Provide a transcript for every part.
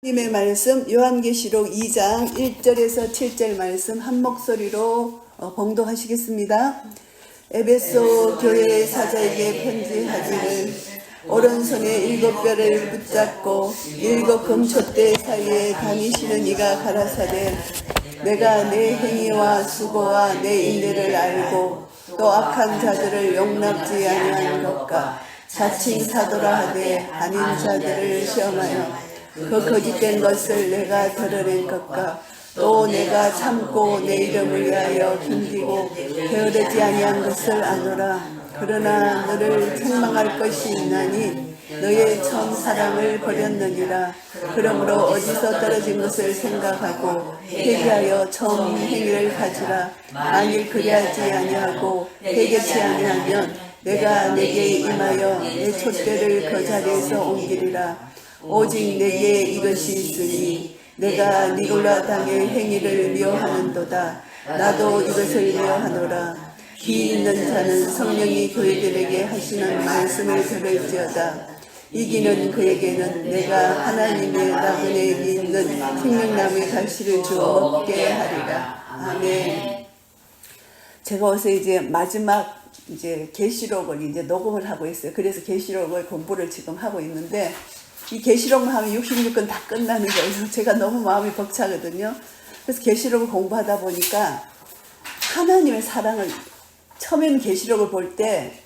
님의 말씀 요한계시록 2장 1절에서 7절 말씀 한 목소리로 봉독하시겠습니다. 에베소 교회의 사자에게 편지하기를 오른손에 7뼈를 붙잡고 7 금촛대 사이에 다니시는 이가 가라사대 내가 내 행위와 수고와 내 인내를 알고 또 악한 자들을 용납지 아니하는 것과 자칭 사도라 하되 아닌 자들을 시험하여 그 거짓된 것을 내가 드러낸 것과 또 내가 참고 내 이름을 위하여 힘기고 게으르지 아니한 것을 아노라. 그러나 너를 책망할 것이 있나니 너의 처음 사랑을 버렸느니라. 그러므로 어디서 떨어진 것을 생각하고 회개하여 처음 행위를 가지라. 만일 그리하지 아니하고 회개치 아니하면 내가 내게 임하여 내 촛대를 그 자리에서 옮기리라. 오직 내게 이것이 있으니 내가 니골라 당의 행위를 미워하는도다. 나도 이것을 미워하노라. 귀 있는 자는 성령이 교회들에게 하시는 말씀을 들을지어다. 이기는 그에게는 내가 하나님의 나그네에 있는 생명나무의 가시를 주어 먹게 하리라. 아멘. 제가 어서 이제 마지막 계시록을 이제 녹음을 하고 있어요. 그래서 계시록을 공부를 지금 하고 있는데 이 계시록만 하면 66권 다 끝나는 거예요. 제가 너무 마음이 벅차거든요. 그래서 계시록을 공부하다 보니까 하나님의 사랑을 처음에는 계시록을 볼 때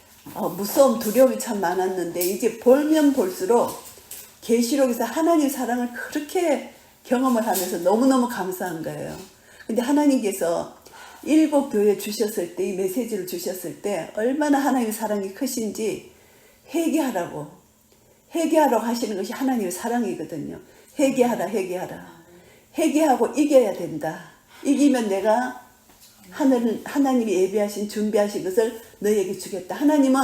무서움, 두려움이 참 많았는데 이제 보면 볼수록 계시록에서 하나님의 사랑을 그렇게 경험을 하면서 너무너무 감사한 거예요. 근데 하나님께서 7 교회 주셨을 때, 이 메시지를 주셨을 때 얼마나 하나님의 사랑이 크신지 회개하라고 하시는 것이 하나님의 사랑이거든요. 회개하라. 회개하고 이겨야 된다. 이기면 내가 하나님이 예비하신 준비하신 것을 너에게 주겠다. 하나님은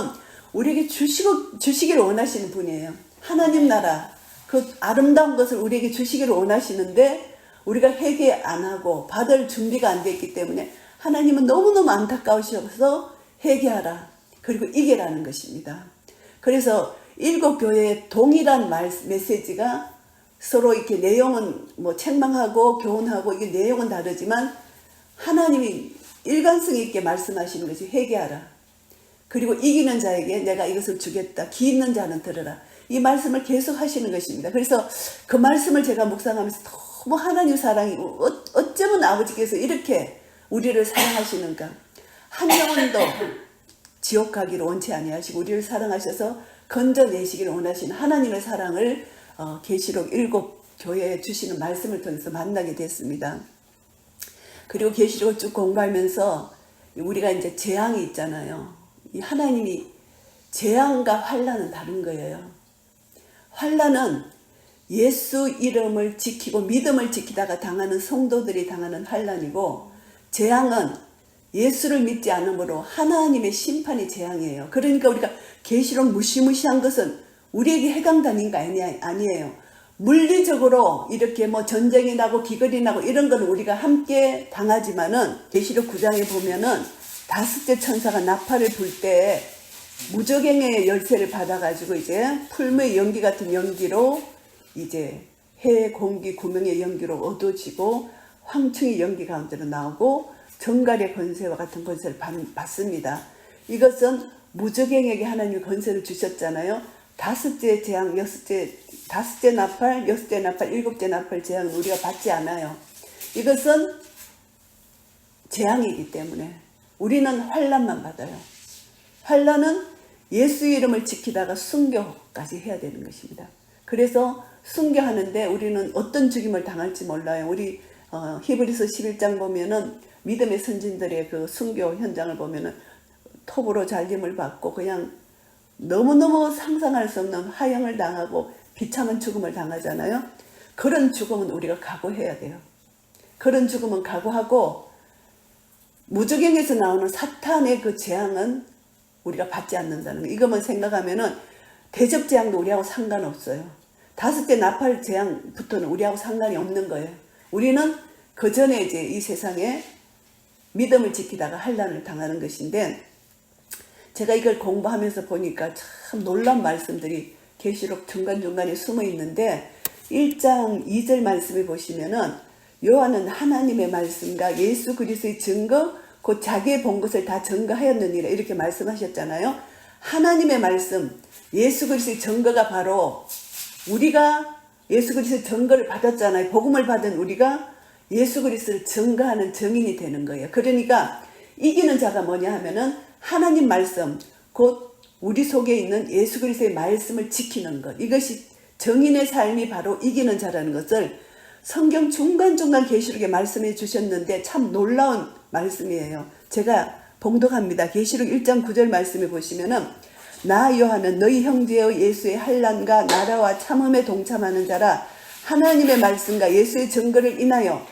우리에게 주시기를 원하시는 분이에요. 하나님 나라 그 아름다운 것을 우리에게 주시기를 원하시는데 우리가 회개 안 하고 받을 준비가 안 됐기 때문에 하나님은 너무너무 안타까우셔서 회개하라. 그리고 이겨라는 것입니다. 그래서 7 교회의 동일한 메시지가 서로 이렇게 내용은 책망하고 교훈하고 이게 내용은 다르지만 하나님이 일관성 있게 말씀하시는 것이 회개하라. 그리고 이기는 자에게 내가 이것을 주겠다. 기 있는 자는 들으라. 이 말씀을 계속 하시는 것입니다. 그래서 그 말씀을 제가 묵상하면서 너무 하나님 사랑이 어쩌면 아버지께서 이렇게 우리를 사랑하시는가. 한 영혼도 지옥 가기를 원치 아니하시고 우리를 사랑하셔서 건져내시기를 원하시는 하나님의 사랑을 계시록 7 교회에 주시는 말씀을 통해서 만나게 됐습니다. 그리고 계시록을 쭉 공부하면서 우리가 이제 재앙이 있잖아요. 이 하나님이 재앙과 환난은 다른 거예요. 환난은 예수 이름을 지키고 믿음을 지키다가 당하는 성도들이 당하는 환난이고 재앙은 예수를 믿지 않으므로 하나님의 심판이 재앙이에요. 그러니까 우리가 계시록 무시무시한 것은 우리에게 해당되는 게 아니에요. 물리적으로 이렇게 전쟁이 나고 기근이 나고 이런 건 우리가 함께 당하지만은 계시록 9장에 보면은 5째 천사가 나팔을 불 때 무저갱의 열쇠를 받아가지고 이제 풀무의 연기 같은 연기로 이제 해 공기 구명의 연기로 어두워지고 황충의 연기 가운데로 나오고 정갈의 권세와 같은 권세를 받습니다. 이것은 무저갱에게 하나님이 권세를 주셨잖아요. 5째 재앙, 5째 나팔, 6째 나팔, 7째 나팔 재앙은 우리가 받지 않아요. 이것은 재앙이기 때문에 우리는 환난만 받아요. 환난은 예수 이름을 지키다가 순교까지 해야 되는 것입니다. 그래서 순교하는데 우리는 어떤 죽임을 당할지 몰라요. 우리 히브리서 11장 보면은 믿음의 선진들의 그 순교 현장을 보면은 톱으로 잘림을 받고 그냥 너무너무 상상할 수 없는 화형을 당하고 비참한 죽음을 당하잖아요. 그런 죽음은 우리가 각오해야 돼요. 그런 죽음은 각오하고 무저갱에서 나오는 사탄의 그 재앙은 우리가 받지 않는다는 거. 이것만 생각하면은 대접 재앙도 우리하고 상관없어요. 5째 나팔 재앙부터는 우리하고 상관이 없는 거예요. 우리는 그 전에 이제 이 세상에 믿음을 지키다가 환난을 당하는 것인데 제가 이걸 공부하면서 보니까 참 놀라운 말씀들이 계시록 중간중간에 숨어 있는데 1장 2절 말씀을 보시면은 요한은 하나님의 말씀과 예수 그리스도의 증거 곧 자기의 본 것을 다 증거하였느니라 이렇게 말씀하셨잖아요. 하나님의 말씀, 예수 그리스도의 증거가 바로 우리가 예수 그리스도의 증거를 받았잖아요. 복음을 받은 우리가 예수 그리스도를 증거하는 증인이 되는 거예요. 그러니까 이기는 자가 뭐냐 하면은 하나님 말씀, 곧 우리 속에 있는 예수 그리스도의 말씀을 지키는 것. 이것이 정인의 삶이 바로 이기는 자라는 것을 성경 중간중간 계시록에 말씀해 주셨는데 참 놀라운 말씀이에요. 제가 봉독합니다. 계시록 1장 9절 말씀에 보시면은 나 요한은 너희 형제여 예수의 환난과 나라와 참음에 동참하는 자라 하나님의 말씀과 예수의 증거를 인하여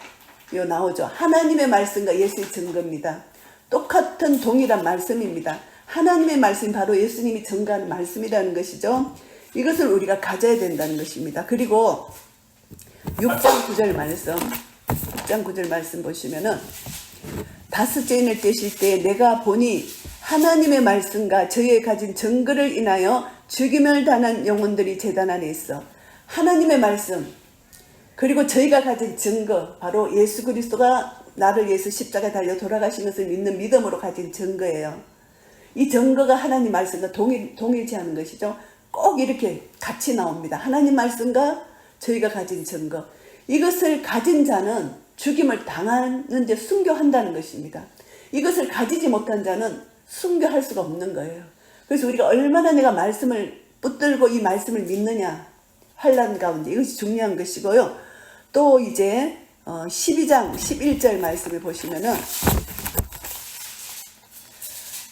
이거 나오죠. 하나님의 말씀과 예수의 증거입니다. 똑같은 동일한 말씀입니다. 하나님의 말씀이 바로 예수님이 증거하는 말씀이라는 것이죠. 이것을 우리가 가져야 된다는 것입니다. 그리고 6장 9절 말씀 보시면은 다섯째 인을 떼실 때 내가 보니 하나님의 말씀과 저희의 가진 증거를 인하여 죽임을 당한 영혼들이 제단 안에 있어. 하나님의 말씀 그리고 저희가 가진 증거 바로 예수 그리스도가 나를 위해서 십자가에 달려 돌아가신 것을 믿는 믿음으로 가진 증거예요. 이 증거가 하나님 말씀과 동일치하는 것이죠. 꼭 이렇게 같이 나옵니다. 하나님 말씀과 저희가 가진 증거. 이것을 가진 자는 죽임을 당하는 데 순교한다는 것입니다. 이것을 가지지 못한 자는 순교할 수가 없는 거예요. 그래서 우리가 얼마나 내가 말씀을 붙들고 이 말씀을 믿느냐. 환난 가운데 이것이 중요한 것이고요. 또 이제 12장 11절 말씀을 보시면은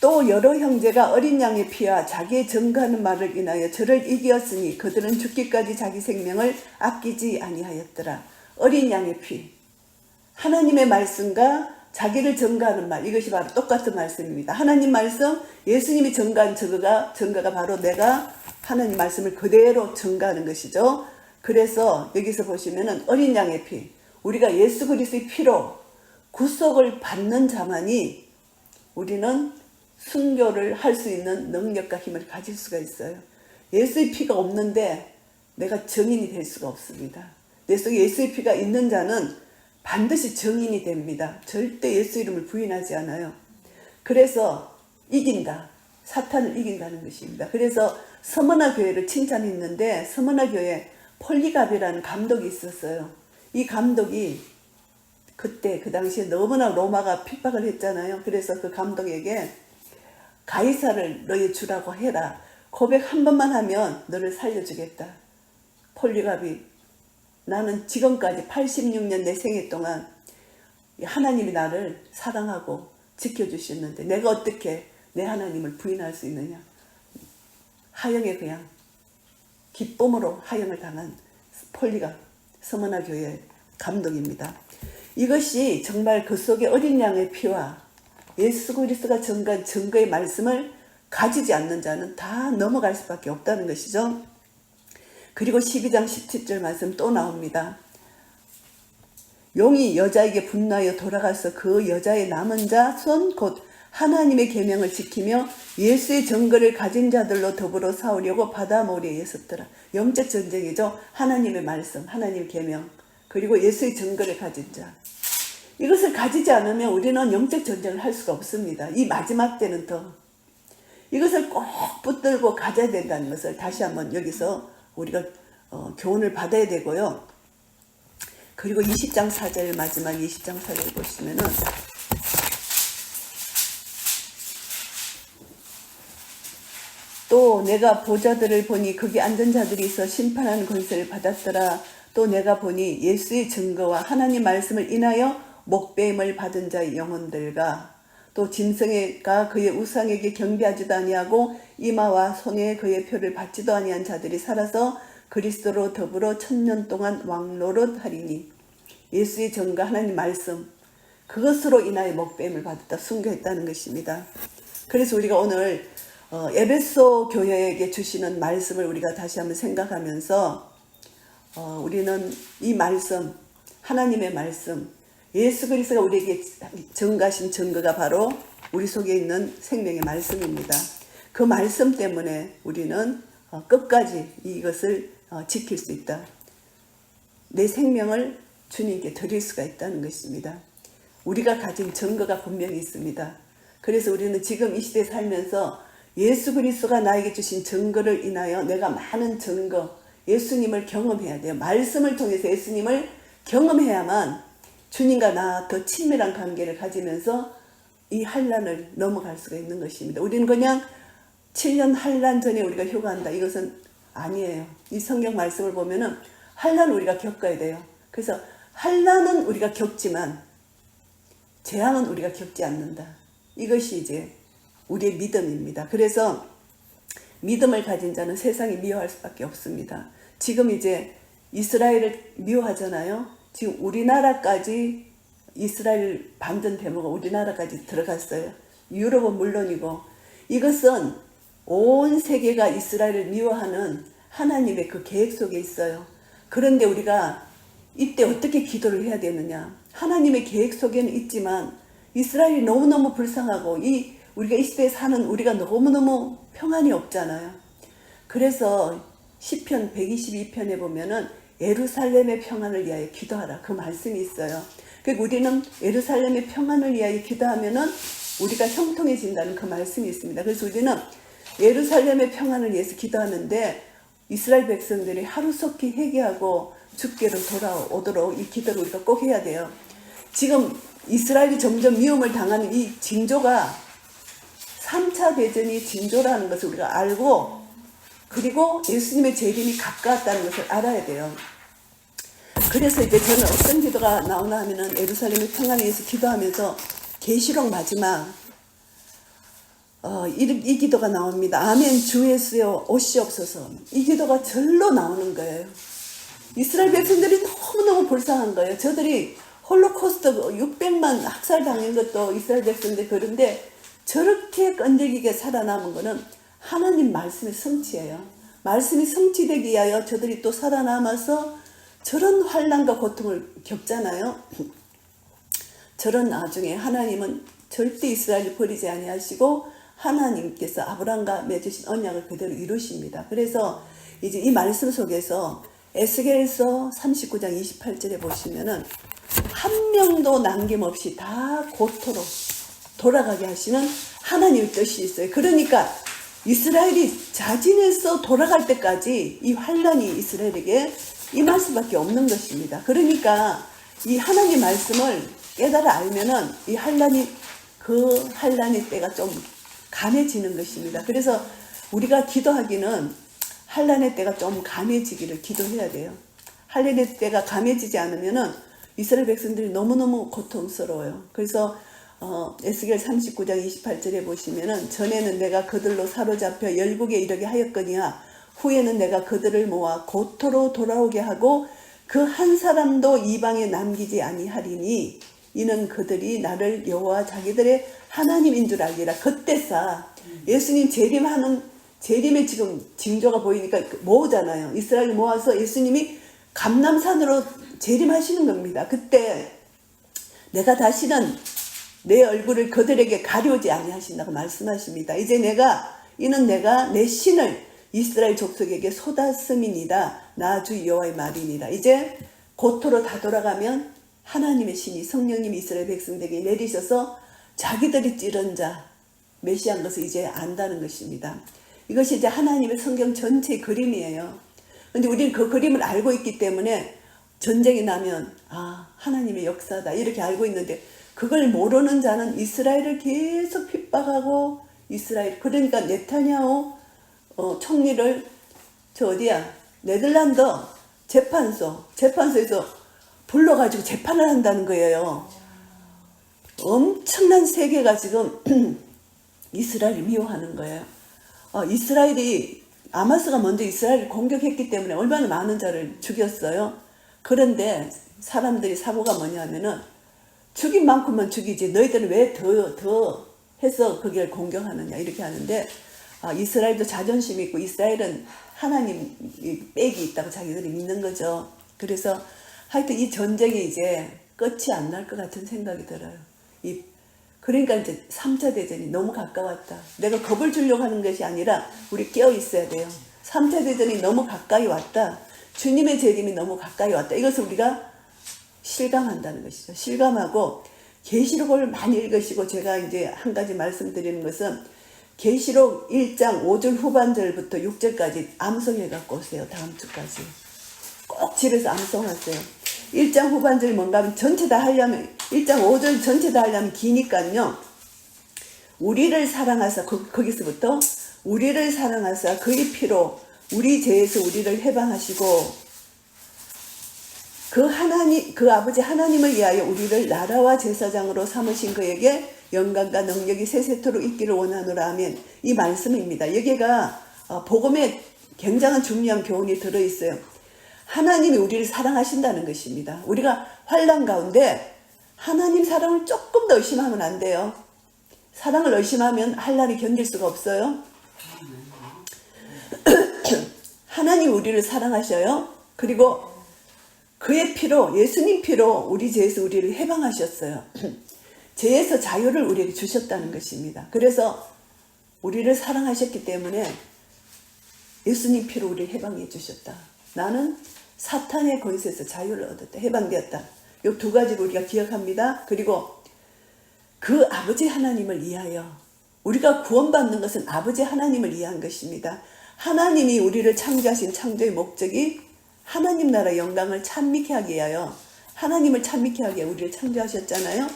또 여러 형제가 어린 양의 피와 자기의 증거하는 말을 인하여 저를 이기었으니 그들은 죽기까지 자기 생명을 아끼지 아니하였더라. 어린 양의 피, 하나님의 말씀과 자기를 증거하는 말, 이것이 바로 똑같은 말씀입니다. 하나님 말씀, 예수님이 증거한 증거가 바로 내가 하나님 말씀을 그대로 증거하는 것이죠. 그래서 여기서 보시면은 어린 양의 피, 우리가 예수 그리스도의 피로 구속을 받는 자만이 우리는 순교를 할 수 있는 능력과 힘을 가질 수가 있어요. 예수의 피가 없는데 내가 증인이 될 수가 없습니다. 내 속에 예수의 피가 있는 자는 반드시 증인이 됩니다. 절대 예수 이름을 부인하지 않아요. 그래서 이긴다. 사탄을 이긴다는 것입니다. 그래서 서머나 교회를 칭찬했는데 서머나 교회에 폴리갑이라는 감독이 있었어요. 이 감독이 그때 그 당시에 너무나 로마가 핍박을 했잖아요. 그래서 그 감독에게 가이사를 너희 주라고 해라. 고백 한 번만 하면 너를 살려주겠다. 폴리갑이 나는 지금까지 86년 내 생애 동안 하나님이 나를 사랑하고 지켜주셨는데 내가 어떻게 내 하나님을 부인할 수 있느냐. 하영에 그냥 기쁨으로 하영을 당한 폴리갑 서머나 교회 감독입니다. 이것이 정말 그 속에 어린 양의 피와 예수 그리스도가 증거한 증거의 말씀을 가지지 않는 자는 다 넘어갈 수밖에 없다는 것이죠. 그리고 12장 17절 말씀 또 나옵니다. 용이 여자에게 분노하여 돌아가서 그 여자의 남은 자손 곧 하나님의 계명을 지키며 예수의 증거를 가진 자들로 더불어 싸우려고 바다 모래에 섰더라. 영적 전쟁이죠. 하나님의 말씀, 하나님의 계명, 그리고 예수의 증거를 가진 자. 이것을 가지지 않으면 우리는 영적 전쟁을 할 수가 없습니다. 이 마지막 때는 더 이것을 꼭 붙들고 가져야 된다는 것을 다시 한번 여기서 우리가 교훈을 받아야 되고요. 그리고 20장 4절 마지막 20장 4절 보시면은 또 내가 보자들을 보니 거기 앉은 자들이 있어 심판하는 권세를 받았더라. 또 내가 보니 예수의 증거와 하나님 말씀을 인하여 목배임을 받은 자의 영혼들과 또 짐승가 그의 우상에게 경배하지도 아니하고 이마와 손에 그의 표를 받지도 아니한 자들이 살아서 그리스도로 더불어 1000년 동안 왕노릇 하리니. 예수의 증거 하나님 말씀 그것으로 인하여 목배임을 받았다 순교했다는 것입니다. 그래서 우리가 오늘 에베소 교회에게 주시는 말씀을 우리가 다시 한번 생각하면서 우리는 이 말씀 하나님의 말씀 예수 그리스도가 우리에게 증거하신 증거가 바로 우리 속에 있는 생명의 말씀입니다. 그 말씀 때문에 우리는 끝까지 이것을 지킬 수 있다. 내 생명을 주님께 드릴 수가 있다는 것입니다. 우리가 가진 증거가 분명히 있습니다. 그래서 우리는 지금 이 시대에 살면서 예수 그리스도가 나에게 주신 증거를 인하여 내가 많은 증거, 예수님을 경험해야 돼요. 말씀을 통해서 예수님을 경험해야만 주님과 나 더 친밀한 관계를 가지면서 이 환난을 넘어갈 수가 있는 것입니다. 우리는 그냥 7년 환난 전에 우리가 휴가한다. 이것은 아니에요. 이 성경 말씀을 보면은 환난을 우리가 겪어야 돼요. 그래서 환난은 우리가 겪지만 재앙은 우리가 겪지 않는다. 이것이 이제 우리의 믿음입니다. 그래서 믿음을 가진 자는 세상이 미워할 수밖에 없습니다. 지금 이제 이스라엘을 미워하잖아요. 지금 우리나라까지 이스라엘 반전 데모가 우리나라까지 들어갔어요. 유럽은 물론이고 이것은 온 세계가 이스라엘을 미워하는 하나님의 그 계획 속에 있어요. 그런데 우리가 이때 어떻게 기도를 해야 되느냐. 하나님의 계획 속에는 있지만 이스라엘이 너무너무 불쌍하고 우리가 이 시대에 사는 우리가 너무너무 평안이 없잖아요. 그래서 시편 122편에 보면은 예루살렘의 평안을 위하여 기도하라. 그 말씀이 있어요. 그러니까 우리는 예루살렘의 평안을 위하여 기도하면은 우리가 형통해진다는 그 말씀이 있습니다. 그래서 우리는 예루살렘의 평안을 위해서 기도하는데 이스라엘 백성들이 하루속히 회개하고 주께로 돌아오도록 이 기도를 우리가 꼭 해야 돼요. 지금 이스라엘이 점점 미움을 당하는 이 징조가 3차 대전이 징조라는 것을 우리가 알고 그리고 예수님의 재림이 가까웠다는 것을 알아야 돼요. 그래서 이제 저는 어떤 기도가 나오나 하면은 예루살렘의 평안을 위해서 기도하면서 계시록 마지막 이 기도가 나옵니다. 아멘 주 예수여 오시옵소서. 이 기도가 절로 나오는 거예요. 이스라엘 백성들이 너무너무 불쌍한 거예요. 저들이 홀로코스트 600만 학살당한 것도 이스라엘 백성들 그런데 저렇게 끈질기게 살아남은 거는 하나님 말씀의 성취예요. 말씀이 성취되기 위하여 저들이 또 살아남아서 저런 환난과 고통을 겪잖아요. 저런 나중에 하나님은 절대 이스라엘을 버리지 아니하시고 하나님께서 아브라함과 맺으신 언약을 그대로 이루십니다. 그래서 이제 이 말씀 속에서 에스겔서 39장 28절에 보시면은 한 명도 남김없이 다 고토로 돌아가게 하시는 하나님의 뜻이 있어요. 그러니까 이스라엘이 자진해서 돌아갈 때까지 이 환난이 이스라엘에게 임할 수밖에 없는 것입니다. 그러니까 이 하나님 말씀을 깨달아 알면은 이 그 환난의 때가 좀 감해지는 것입니다. 그래서 우리가 기도하기는 환난의 때가 좀 감해지기를 기도해야 돼요. 환난의 때가 감해지지 않으면은 이스라엘 백성들이 너무너무 고통스러워요. 그래서 에스겔 39장 28절에 보시면은 전에는 내가 그들로 사로잡혀 열국에 이르게 하였거니와 후에는 내가 그들을 모아 고토로 돌아오게 하고 그 한 사람도 이방에 남기지 아니하리니 이는 그들이 나를 여호와 자기들의 하나님인 줄 알리라. 그때사 예수님 재림의 지금 징조가 보이니까 모으잖아요. 이스라엘 모아서 예수님이 감람산으로 재림하시는 겁니다. 그때 내가 다시는 내 얼굴을 그들에게 가려우지 아니하신다고 말씀하십니다. 이는 내가 내 신을 이스라엘 족속에게 쏟았음이니라. 나 주 여호와의 말이니라. 이제 고토로 다 돌아가면 하나님의 신이 성령님이 이스라엘 백성들에게 내리셔서 자기들이 찌른 자 메시아인 것을 이제 안다는 것입니다. 이것이 이제 하나님의 성경 전체의 그림이에요. 그런데 우리는 그 그림을 알고 있기 때문에 전쟁이 나면 하나님의 역사다 이렇게 알고 있는데 그걸 모르는 자는 이스라엘을 계속 핍박하고 그러니까 네타냐후 총리를 네덜란드 재판소에서 불러가지고 재판을 한다는 거예요. 엄청난 세계가 지금 이스라엘을 미워하는 거예요. 아마스가 먼저 이스라엘을 공격했기 때문에 얼마나 많은 자를 죽였어요. 그런데 사람들이 사고가 뭐냐면은 죽인 만큼만 죽이지 너희들은 왜 더 해서 거기를 공격하느냐 이렇게 하는데 이스라엘도 자존심이 있고 이스라엘은 하나님 빽이 있다고 자기들이 믿는 거죠. 그래서 하여튼 이 전쟁이 이제 끝이 안 날 것 같은 생각이 들어요. 그러니까 이제 3차 대전이 너무 가까웠다. 내가 겁을 주려고 하는 것이 아니라 우리 깨어 있어야 돼요. 3차 대전이 너무 가까이 왔다. 주님의 재림이 너무 가까이 왔다. 이것을 우리가 실감한다는 것이죠. 실감하고 계시록을 많이 읽으시고 제가 이제 한 가지 말씀드리는 것은 계시록 1장 5절 후반절부터 6절까지 암송해 갖고 오세요. 다음 주까지. 꼭 집에서 암송하세요. 1장 후반절 뭔가 하면 전체 다 하려면 1장 5절 전체 다 하려면 기니까요. 우리를 사랑하사 거기서부터 우리를 사랑하사 그의 피로 우리 죄에서 우리를 해방하시고 그 아버지 하나님을 위하여 우리를 나라와 제사장으로 삼으신 그에게 영광과 능력이 세세토록 있기를 원하노라 하면 이 말씀입니다. 여기가 복음에 굉장한 중요한 교훈이 들어있어요. 하나님이 우리를 사랑하신다는 것입니다. 우리가 환난 가운데 하나님 사랑을 조금 더 의심하면 안 돼요. 사랑을 의심하면 환난이 견딜 수가 없어요. 하나님 우리를 사랑하셔요. 그리고 그의 피로, 예수님 피로 우리 죄에서 우리를 해방하셨어요. 죄에서 자유를 우리에게 주셨다는 것입니다. 그래서 우리를 사랑하셨기 때문에 예수님 피로 우리를 해방해 주셨다. 나는 사탄의 권세에서 자유를 얻었다. 해방되었다. 이 두 가지를 우리가 기억합니다. 그리고 그 아버지 하나님을 위하여 우리가 구원받는 것은 아버지 하나님을 위한 것입니다. 하나님이 우리를 창조하신 창조의 목적이 하나님 나라 영광을 찬미케 하기 위하여 하나님을 찬미케 하기 위해 우리를 창조하셨잖아요.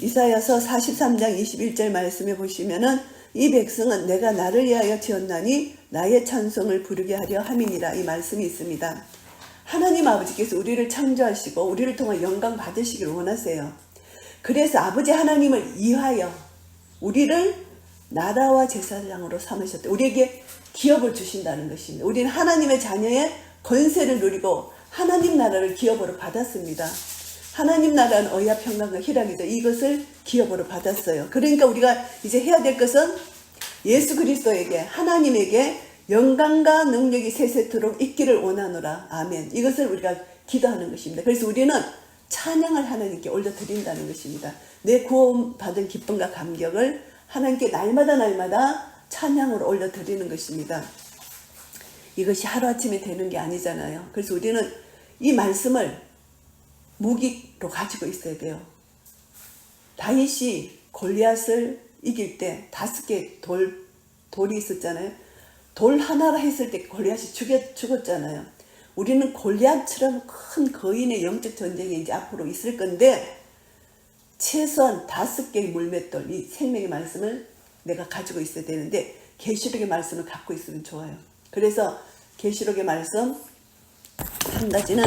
이사야서 43장 21절 말씀에 보시면은 이 백성은 내가 나를 위하여 지었나니 나의 찬송을 부르게 하려 함이니라 이 말씀이 있습니다. 하나님 아버지께서 우리를 창조하시고 우리를 통해 영광 받으시기를 원하세요. 그래서 아버지 하나님을 위하여 우리를 나라와 제사장으로 삼으셨다. 우리에게 기업을 주신다는 것입니다. 우리는 하나님의 자녀의 권세를 누리고 하나님 나라를 기업으로 받았습니다. 하나님 나라는 의와 평강과 희락이다. 이것을 기업으로 받았어요. 그러니까 우리가 이제 해야 될 것은 예수 그리스도에게 하나님에게 영광과 능력이 세세토록 있기를 원하노라. 아멘. 이것을 우리가 기도하는 것입니다. 그래서 우리는 찬양을 하나님께 올려드린다는 것입니다. 내 구원받은 기쁨과 감격을 하나님께 날마다 찬양으로 올려드리는 것입니다. 이것이 하루아침에 되는 게 아니잖아요. 그래서 우리는 이 말씀을 무기로 가지고 있어야 돼요. 다윗이 골리앗을 이길 때 5개 돌이 있었잖아요. 돌 하나라 했을 때 골리앗이 죽었잖아요. 우리는 골리앗처럼 큰 거인의 영적 전쟁이 이제 앞으로 있을 건데 최소한 5개의 물맷돌, 이 생명의 말씀을 내가 가지고 있어야 되는데 계시록의 말씀을 갖고 있으면 좋아요. 그래서 계시록의 말씀 한 가지는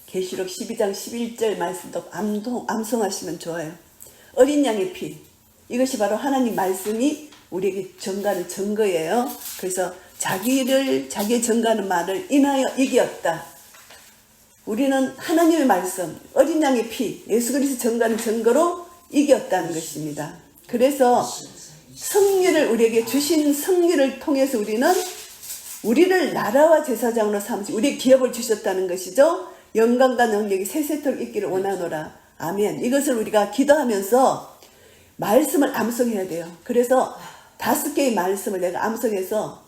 계시록 12장 11절 말씀도 암송하시면 좋아요. 어린 양의 피, 이것이 바로 하나님 말씀이 우리에게 전가하는 증거예요. 그래서 자기의 전가하는 말을 인하여 이겼다. 우리는 하나님의 말씀, 어린 양의 피, 예수 그리스도 전가하는 증거로 이겼다는 것입니다. 그래서 승리를 우리에게 주신 승리를 통해서 우리를 나라와 제사장으로 삼으시고 우리의 기업을 주셨다는 것이죠. 영광과 능력이 세세토록 있기를 원하노라. 아멘. 이것을 우리가 기도하면서 말씀을 암송해야 돼요. 그래서 5개의 말씀을 내가 암송해서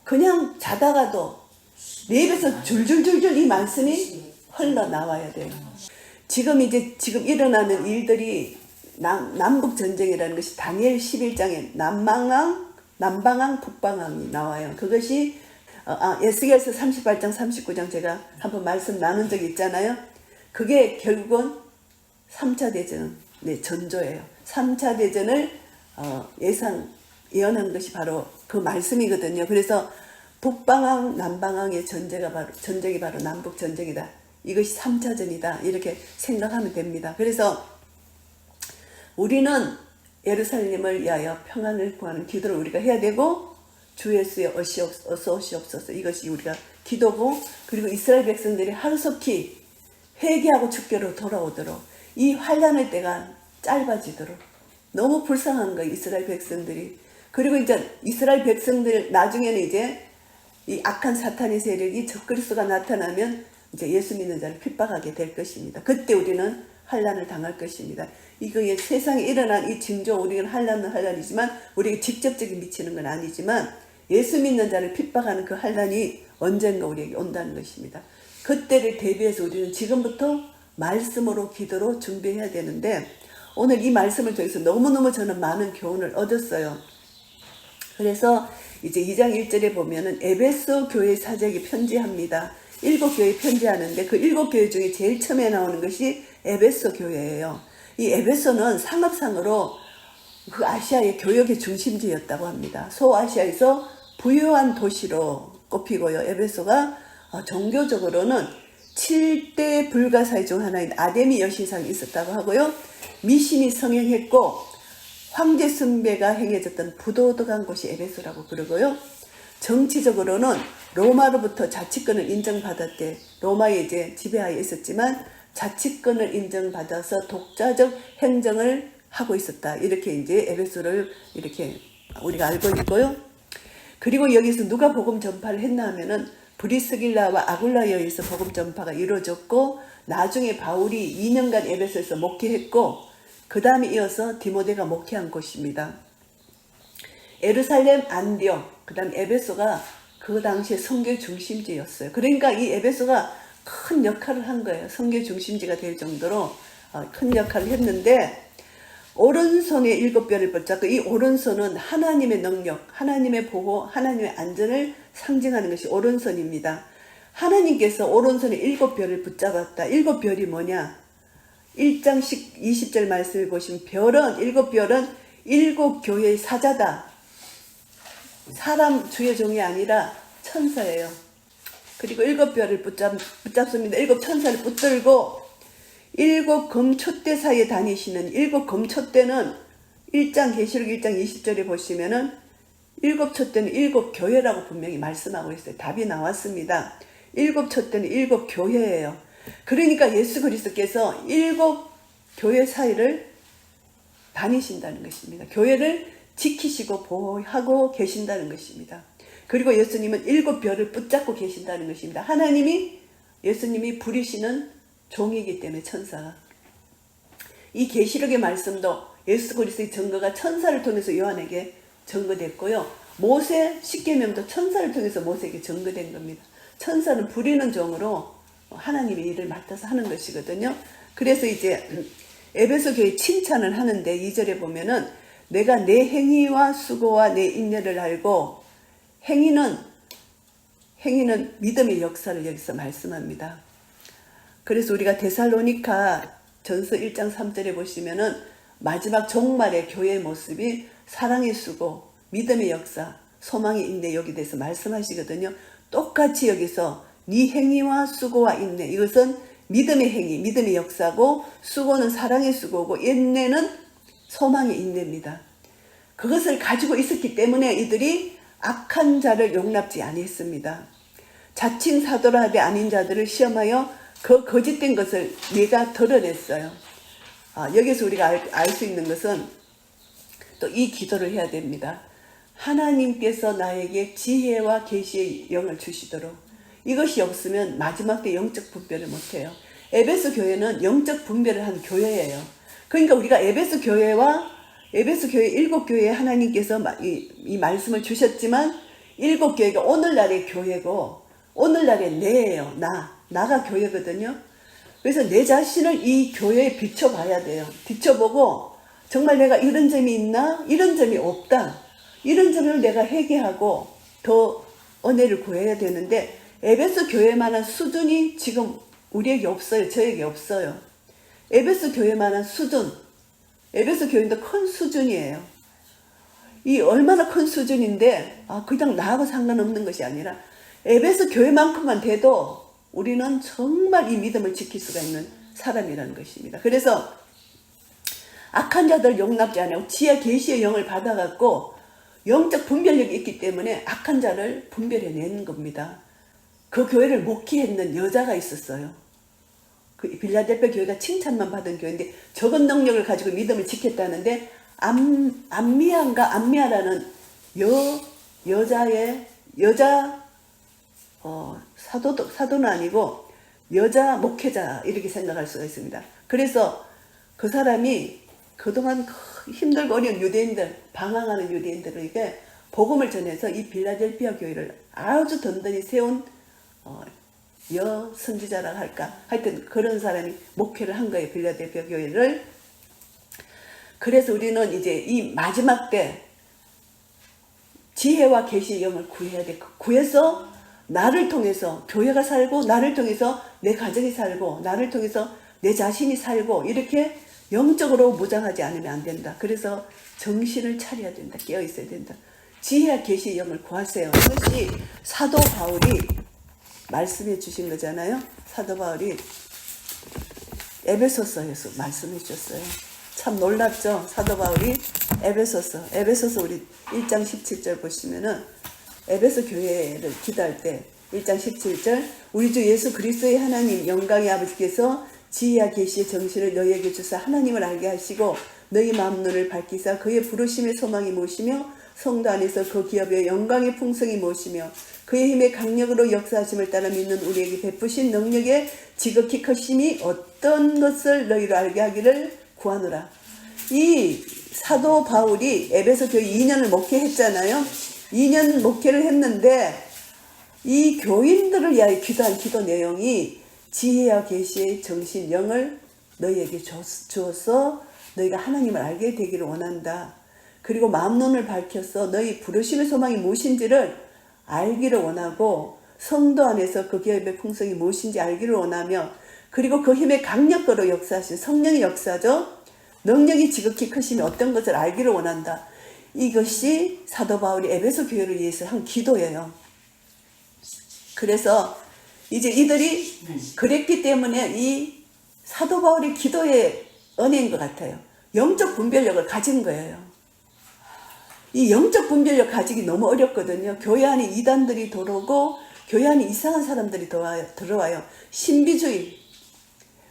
그냥 자다가도 내 입에서 줄줄줄줄 이 말씀이 흘러나와야 돼요. 지금 일어나는 일들이 남북 전쟁이라는 것이 다니엘 11장에 남방왕, 북방왕이 나와요. 그것이 에스겔서 38장, 39장 제가 한번 말씀 나눈 적이 있잖아요. 그게 결국은 3차 대전, 전조예요. 3차 대전을 예언한 것이 바로 그 말씀이거든요. 그래서 북방왕, 남방왕의 전쟁이 바로 남북 전쟁이다. 이것이 3차전이다. 이렇게 생각하면 됩니다. 그래서 우리는 예루살렘을 위하여 평안을 구하는 기도를 우리가 해야 되고 주 예수의 어서 오시옵소서 이것이 우리가 기도고 그리고 이스라엘 백성들이 하루속히 회개하고 주께로 돌아오도록 이 환난의 때가 짧아지도록 너무 불쌍한 거예요. 이스라엘 백성들이. 그리고 이제 이스라엘 백성들 나중에는 이제 이 악한 사탄의 세력이 적그리스도가 나타나면 이제 예수 믿는 자를 핍박하게 될 것입니다. 그때 우리는 환난을 당할 것입니다. 이거 세상에 일어난 이 징조 우리는 환난이지만 우리에게 직접적인 미치는 건 아니지만 예수 믿는 자를 핍박하는 그 환난이 언젠가 우리에게 온다는 것입니다. 그때를 대비해서 우리는 지금부터 말씀으로 기도로 준비해야 되는데 오늘 이 말씀을 통해서 너무너무 저는 많은 교훈을 얻었어요. 그래서 이제 2장 1절에 보면은 에베소 교회 사제에게 편지합니다. 7교회 편지하는데 그 7교회 중에 제일 처음에 나오는 것이 에베소 교회예요. 이 에베소는 상업상으로 그 아시아의 교역의 중심지였다고 합니다. 소아시아에서 부유한 도시로 꼽히고요. 에베소가 종교적으로는 7대 불가사의 중 하나인 아데미 여신상이 있었다고 하고요. 미신이 성행했고 황제 숭배가 행해졌던 부도덕한 곳이 에베소라고 부르고요. 정치적으로는 로마로부터 자치권을 인정받았대. 로마에 이제 지배하에 있었지만 자치권을 인정받아서 독자적 행정을 하고 있었다. 이렇게 이제 에베소를 이렇게 우리가 알고 있고요. 그리고 여기서 누가 복음 전파를 했나 하면은 브리스길라와 아굴라에 의해서 복음 전파가 이루어졌고 나중에 바울이 2년간 에베소에서 목회했고 그 다음에 이어서 디모데가 목회한 곳입니다. 예루살렘, 안디옥, 그 다음 에베소가 그 당시에 선교 중심지였어요. 그러니까 이 에베소가 큰 역할을 한 거예요. 선교 중심지가 될 정도로 큰 역할을 했는데 오른손에 7별을 붙잡고 이 오른손은 하나님의 능력, 하나님의 보호, 하나님의 안전을 상징하는 것이 오른손입니다. 하나님께서 오른손에 7별을 붙잡았다. 7별이 뭐냐? 1장 20절 말씀을 보시면 별은 7별은 7교회의 사자다. 사람 주의 종이 아니라 천사예요. 그리고 7별을 붙잡습니다. 7천사를 붙들고 7금촛대 사이에 다니시는 7금촛대는 1장 계시록 1장 20절에 보시면은 7촛대는 7교회라고 분명히 말씀하고 있어요. 답이 나왔습니다. 7촛대는 7교회예요. 그러니까 예수 그리스도께서 7교회 사이를 다니신다는 것입니다. 교회를 지키시고 보호하고 계신다는 것입니다. 그리고 예수님은 7별을 붙잡고 계신다는 것입니다. 예수님이 부리시는 종이기 때문에 천사가. 이 계시록의 말씀도 예수 그리스도의 증거가 천사를 통해서 요한에게 증거됐고요. 모세 십계명도 천사를 통해서 모세에게 증거된 겁니다. 천사는 부리는 종으로 하나님의 일을 맡아서 하는 것이거든요. 그래서 이제 에베소 교회 칭찬을 하는데 2절에 보면은 내가 내 행위와 수고와 내 인내를 알고 행위는 믿음의 역사를 여기서 말씀합니다. 그래서 우리가 데살로니가 전서 1장 3절에 보시면은 마지막 종말의 교회의 모습이 사랑의 수고, 믿음의 역사, 소망의 인내 여기 대해서 말씀하시거든요. 똑같이 여기서 네 행위와 수고와 인내, 이것은 믿음의 행위, 믿음의 역사고 수고는 사랑의 수고고 인내는 소망의 인내입니다. 그것을 가지고 있었기 때문에 이들이 악한 자를 용납지 아니했습니다. 자칭 사도라 하되 아닌 자들을 시험하여 그 거짓된 것을 내가 드러냈어요. 여기서 우리가 알 수 있는 것은 또 이 기도를 해야 됩니다. 하나님께서 나에게 지혜와 계시의 영을 주시도록. 이것이 없으면 마지막 때 영적 분별을 못해요. 에베소 교회는 영적 분별을 한 교회예요. 그러니까 우리가 에베소 교회 7교회에 하나님께서 이 말씀을 주셨지만 7교회가 오늘날의 교회고 오늘날의 내예요. 나가 교회거든요. 그래서 내 자신을 이 교회에 비춰봐야 돼요. 비춰보고 정말 내가 이런 점이 있나? 이런 점이 없다. 이런 점을 내가 회개하고 더 은혜를 구해야 되는데 에베소 교회만한 수준이 지금 우리에게 없어요. 저에게 없어요. 에베소 교회만한 수준, 에베소 교회도 큰 수준이에요. 이 얼마나 큰 수준인데 그냥 나하고 상관없는 것이 아니라 에베소 교회만큼만 돼도 우리는 정말 이 믿음을 지킬 수가 있는 사람이라는 것입니다. 그래서 악한 자들 용납지 않고 지혜 계시의 영을 받아갖고 영적 분별력이 있기 때문에 악한 자를 분별해내는 겁니다. 그 교회를 목회했는 여자가 있었어요. 그 빌라델피아 교회가 칭찬만 받은 교회인데 적은 능력을 가지고 믿음을 지켰다는데 암미아라는 여자 사도는 아니고 여자 목회자 이렇게 생각할 수가 있습니다. 그래서 그 사람이 그동안 힘들고 어려운 유대인들, 방황하는 유대인들에게 복음을 전해서 이 빌라델피아 교회를 아주 든든히 세운 선지자라 할까? 하여튼 그런 사람이 목회를 한 거예요. 빌라델피아 교회를. 그래서 우리는 이제 이 마지막 때 지혜와 계시의 영을 구해야 돼. 구해서 나를 통해서 교회가 살고, 나를 통해서 내 가정이 살고, 나를 통해서 내 자신이 살고, 이렇게 영적으로 무장하지 않으면 안 된다. 그래서 정신을 차려야 된다. 깨어 있어야 된다. 지혜와 계시의 영을 구하세요. 이것이 사도 바울이 말씀해 주신 거잖아요. 사도 바울이 에베소서에서 말씀해 주셨어요. 참 놀랍죠. 사도 바울이 에베소서 우리 1장 17절 보시면은 에베소 교회를 기도할 때 1장 17절 우리 주 예수 그리스도의 하나님 영광의 아버지께서 지혜와 계시의 정신을 너희에게 주사 하나님을 알게 하시고 너희 마음 눈을 밝히사 그의 부르심의 소망이 무엇이며 성도 안에서 그 기업의 영광의 풍성이 무엇이며 그의 힘의 강력으로 역사하심을 따라 믿는 우리에게 베푸신 능력의 지극히 크심이 어떤 것을 너희로 알게 하기를 구하노라. 이 사도 바울이 에베소 교회 2년을 목회했잖아요. 2년 목회를 했는데 이 교인들을 위하여 기도한 기도 내용이 지혜와 계시의 정신 영을 너희에게 주어서 너희가 하나님을 알게 되기를 원한다. 그리고 마음 눈을 밝혀서 너희 부르심의 소망이 무엇인지를 알기를 원하고 성도 안에서 그 기업의 풍성이 무엇인지 알기를 원하며 그리고 그 힘의 강력으로 역사하신 성령의 역사죠. 능력이 지극히 크심이 어떤 것을 알기를 원한다. 이것이 사도 바울이 에베소 교회를 위해서 한 기도예요. 그래서 이제 이들이 그랬기 때문에 이 사도 바울의 기도의 은혜인 것 같아요. 영적 분별력을 가진 거예요. 이 영적 분별력 가지기 너무 어렵거든요. 교회 안에 이단들이 들어오고 교회 안에 이상한 사람들이 들어와요. 신비주의.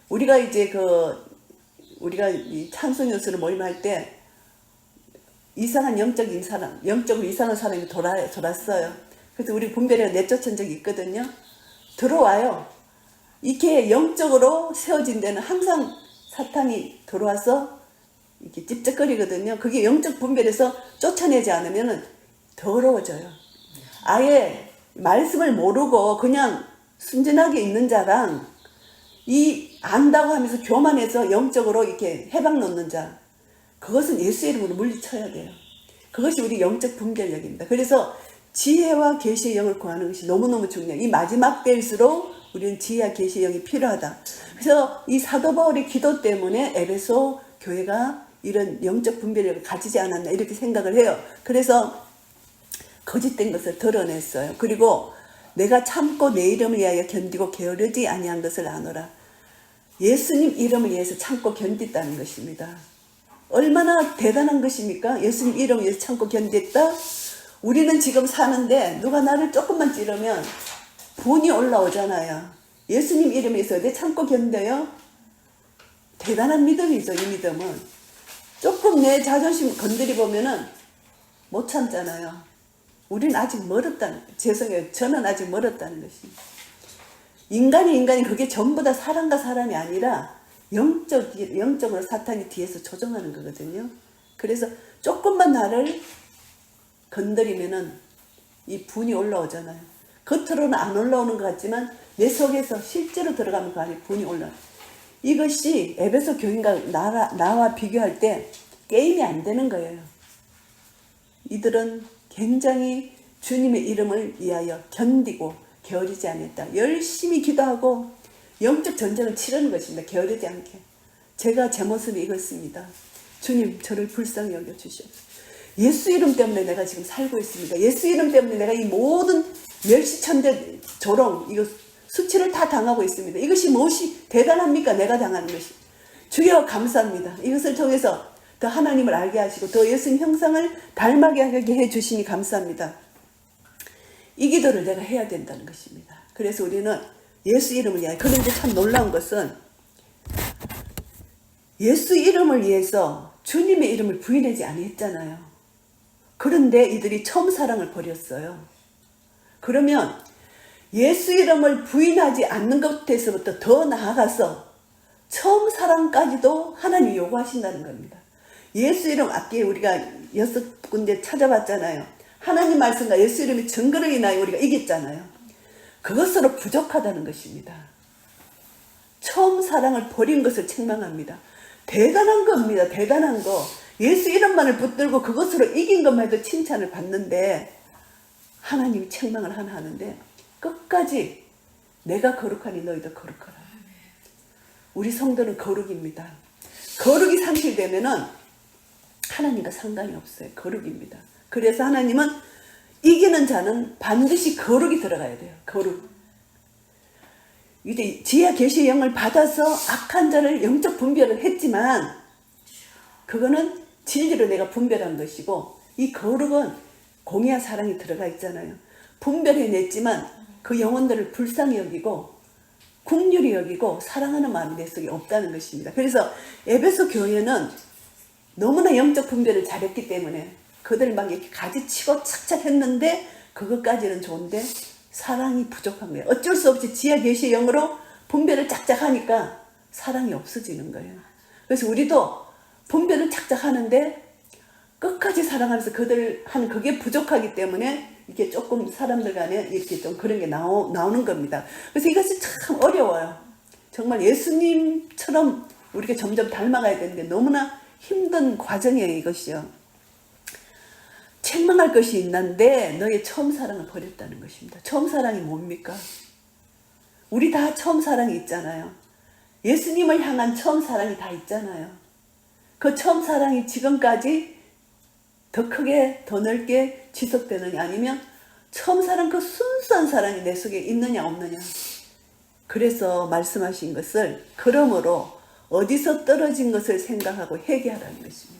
우리가 이제 우리가 이 찬송연수를 모임할 때 이상한 영적으로 이상한 사람이 돌았어요. 그래서 우리 분별회가 내쫓은 적이 있거든요. 들어와요. 이렇게 영적으로 세워진 데는 항상 사탄이 들어와서 이렇게 찝쩍거리거든요. 그게 영적 분별에서 쫓아내지 않으면 더러워져요. 아예 말씀을 모르고 그냥 순진하게 있는 자랑 이 안다고 하면서 교만해서 영적으로 이렇게 해방 놓는 자, 그것은 예수 이름으로 물리쳐야 돼요. 그것이 우리 영적 분별력입니다. 그래서 지혜와 계시의 영을 구하는 것이 너무너무 중요해요. 이 마지막 때일수록 우리는 지혜와 계시의 영이 필요하다. 그래서 이 사도 바울의 기도 때문에 에베소 교회가 이런 영적 분별력을 가지지 않았나 이렇게 생각을 해요. 그래서 거짓된 것을 드러냈어요. 그리고 내가 참고 내 이름을 위하여 견디고 게으르지 아니한 것을 아노라. 예수님 이름을 위해서 참고 견딘다는 것입니다. 얼마나 대단한 것입니까? 예수님 이름을 위해서 참고 견뎠다? 우리는 지금 사는데 누가 나를 조금만 찌르면 분이 올라오잖아요. 예수님 이름을 위해서 내 참고 견뎌요? 대단한 믿음이죠. 이 믿음은. 조금 내 자존심 건드려보면은 못 참잖아요. 우리는 아직 죄송해요. 저는 아직 멀었다는 것입니다. 인간이 그게 전부 다 사람과 사람이 아니라 영적으로 사탄이 뒤에서 조종하는 거거든요. 그래서 조금만 나를 건드리면은 이 분이 올라오잖아요. 겉으로는 안 올라오는 것 같지만 내 속에서 실제로 들어가면 그 안에 분이 올라와요. 이것이 에베소 교인과 나와 비교할 때 게임이 안 되는 거예요. 이들은 굉장히 주님의 이름을 위하여 견디고 게으르지 않았다. 열심히 기도하고 영적 전쟁을 치르는 것입니다. 게으르지 않게. 제가 제 모습이 이것입니다. 주님 저를 불쌍히 여겨주시옵소서. 예수 이름 때문에 내가 지금 살고 있습니다. 예수 이름 때문에 내가 이 모든 멸시천대 조롱 이거 수치를 다 당하고 있습니다. 이것이 무엇이 대단합니까? 내가 당하는 것이. 주여 감사합니다. 이것을 통해서 더 하나님을 알게 하시고 더 예수님 형상을 닮게 하게 해주시니 감사합니다. 이 기도를 내가 해야 된다는 것입니다. 그래서 우리는 예수 이름을 위하여. 그런데 참 놀라운 것은 예수 이름을 위해서 주님의 이름을 부인하지 아니했잖아요. 그런데 이들이 처음 사랑을 버렸어요. 그러면 예수 이름을 부인하지 않는 것에서부터 더 나아가서 처음 사랑까지도 하나님이 요구하신다는 겁니다. 예수 이름 앞에 우리가 6군데 찾아봤잖아요. 하나님 말씀과 예수 이름의 증거를 인하여 우리가 이겼잖아요. 그것으로 부족하다는 것입니다. 처음 사랑을 버린 것을 책망합니다. 대단한 겁니다. 대단한 거. 예수 이름만을 붙들고 그것으로 이긴 것만 해도 칭찬을 받는데 하나님이 책망을 하나 하는데 끝까지 내가 거룩하니 너희도 거룩하라. 우리 성도는 거룩입니다. 거룩이 상실되면은 하나님과 상관이 없어요. 거룩입니다. 그래서 하나님은 이기는 자는 반드시 거룩이 들어가야 돼요. 거룩. 이제 지혜와 계시의 영을 받아서 악한 자를 영적 분별을 했지만 그거는 진리로 내가 분별한 것이고 이 거룩은 공의와 사랑이 들어가 있잖아요. 분별해냈지만 그 영혼들을 불쌍히 여기고 긍휼히 여기고 사랑하는 마음이 내 속에 없다는 것입니다. 그래서 에베소 교회는 너무나 영적 분별을 잘했기 때문에 그들 막 이렇게 가지치고 착착 했는데 그것까지는 좋은데 사랑이 부족한 거예요. 어쩔 수 없이 지혜와 계시의 영으로 분별을 짝짝 하니까 사랑이 없어지는 거예요. 그래서 우리도 분별을 짝짝 하는데 끝까지 사랑하면서 그들 하는 그게 부족하기 때문에 이게 조금 사람들 간에 이렇게 좀 그런 게 나오는 겁니다. 그래서 이것이 참 어려워요. 정말 예수님처럼 우리가 점점 닮아가야 되는데 너무나 힘든 과정이에요, 이것이요. 책망할 것이 있는데 너의 처음 사랑을 버렸다는 것입니다. 처음 사랑이 뭡니까? 우리 다 처음 사랑이 있잖아요. 예수님을 향한 처음 사랑이 다 있잖아요. 그 처음 사랑이 지금까지 더 크게 더 넓게 지속되느냐 아니면 처음 사랑 그 순수한 사랑이 내 속에 있느냐 없느냐. 그래서 말씀하신 것을 그러므로 어디서 떨어진 것을 생각하고 회개하라는 것입니다.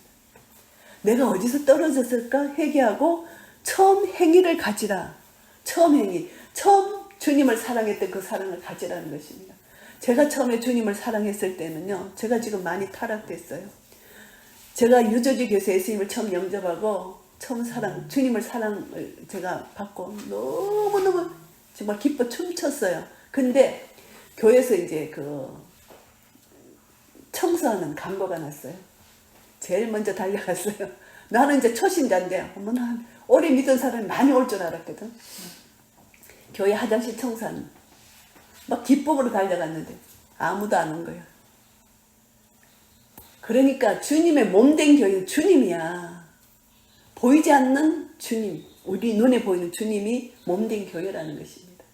내가 어디서 떨어졌을까 회개하고 처음 행위를 가지라. 처음 행위. 처음 주님을 사랑했던 그 사랑을 가지라는 것입니다. 제가 처음에 주님을 사랑했을 때는요. 제가 지금 많이 타락됐어요. 제가 유저지 교회 예수님을 처음 영접하고 처음 주님을 사랑을 제가 받고 너무너무 정말 기뻐 춤췄어요. 근데 교회에서 이제 그 청소하는 간부가 났어요. 제일 먼저 달려갔어요. 나는 이제 초신자인데 어머나 오래 믿은 사람이 많이 올 줄 알았거든. 교회 화장실 청소하는 막 기쁨으로 달려갔는데 아무도 안 온 거야. 그러니까 주님의 몸된 교회는 주님이야. 보이지 않는 주님, 우리 눈에 보이는 주님이 몸된 교회라는 것입니다.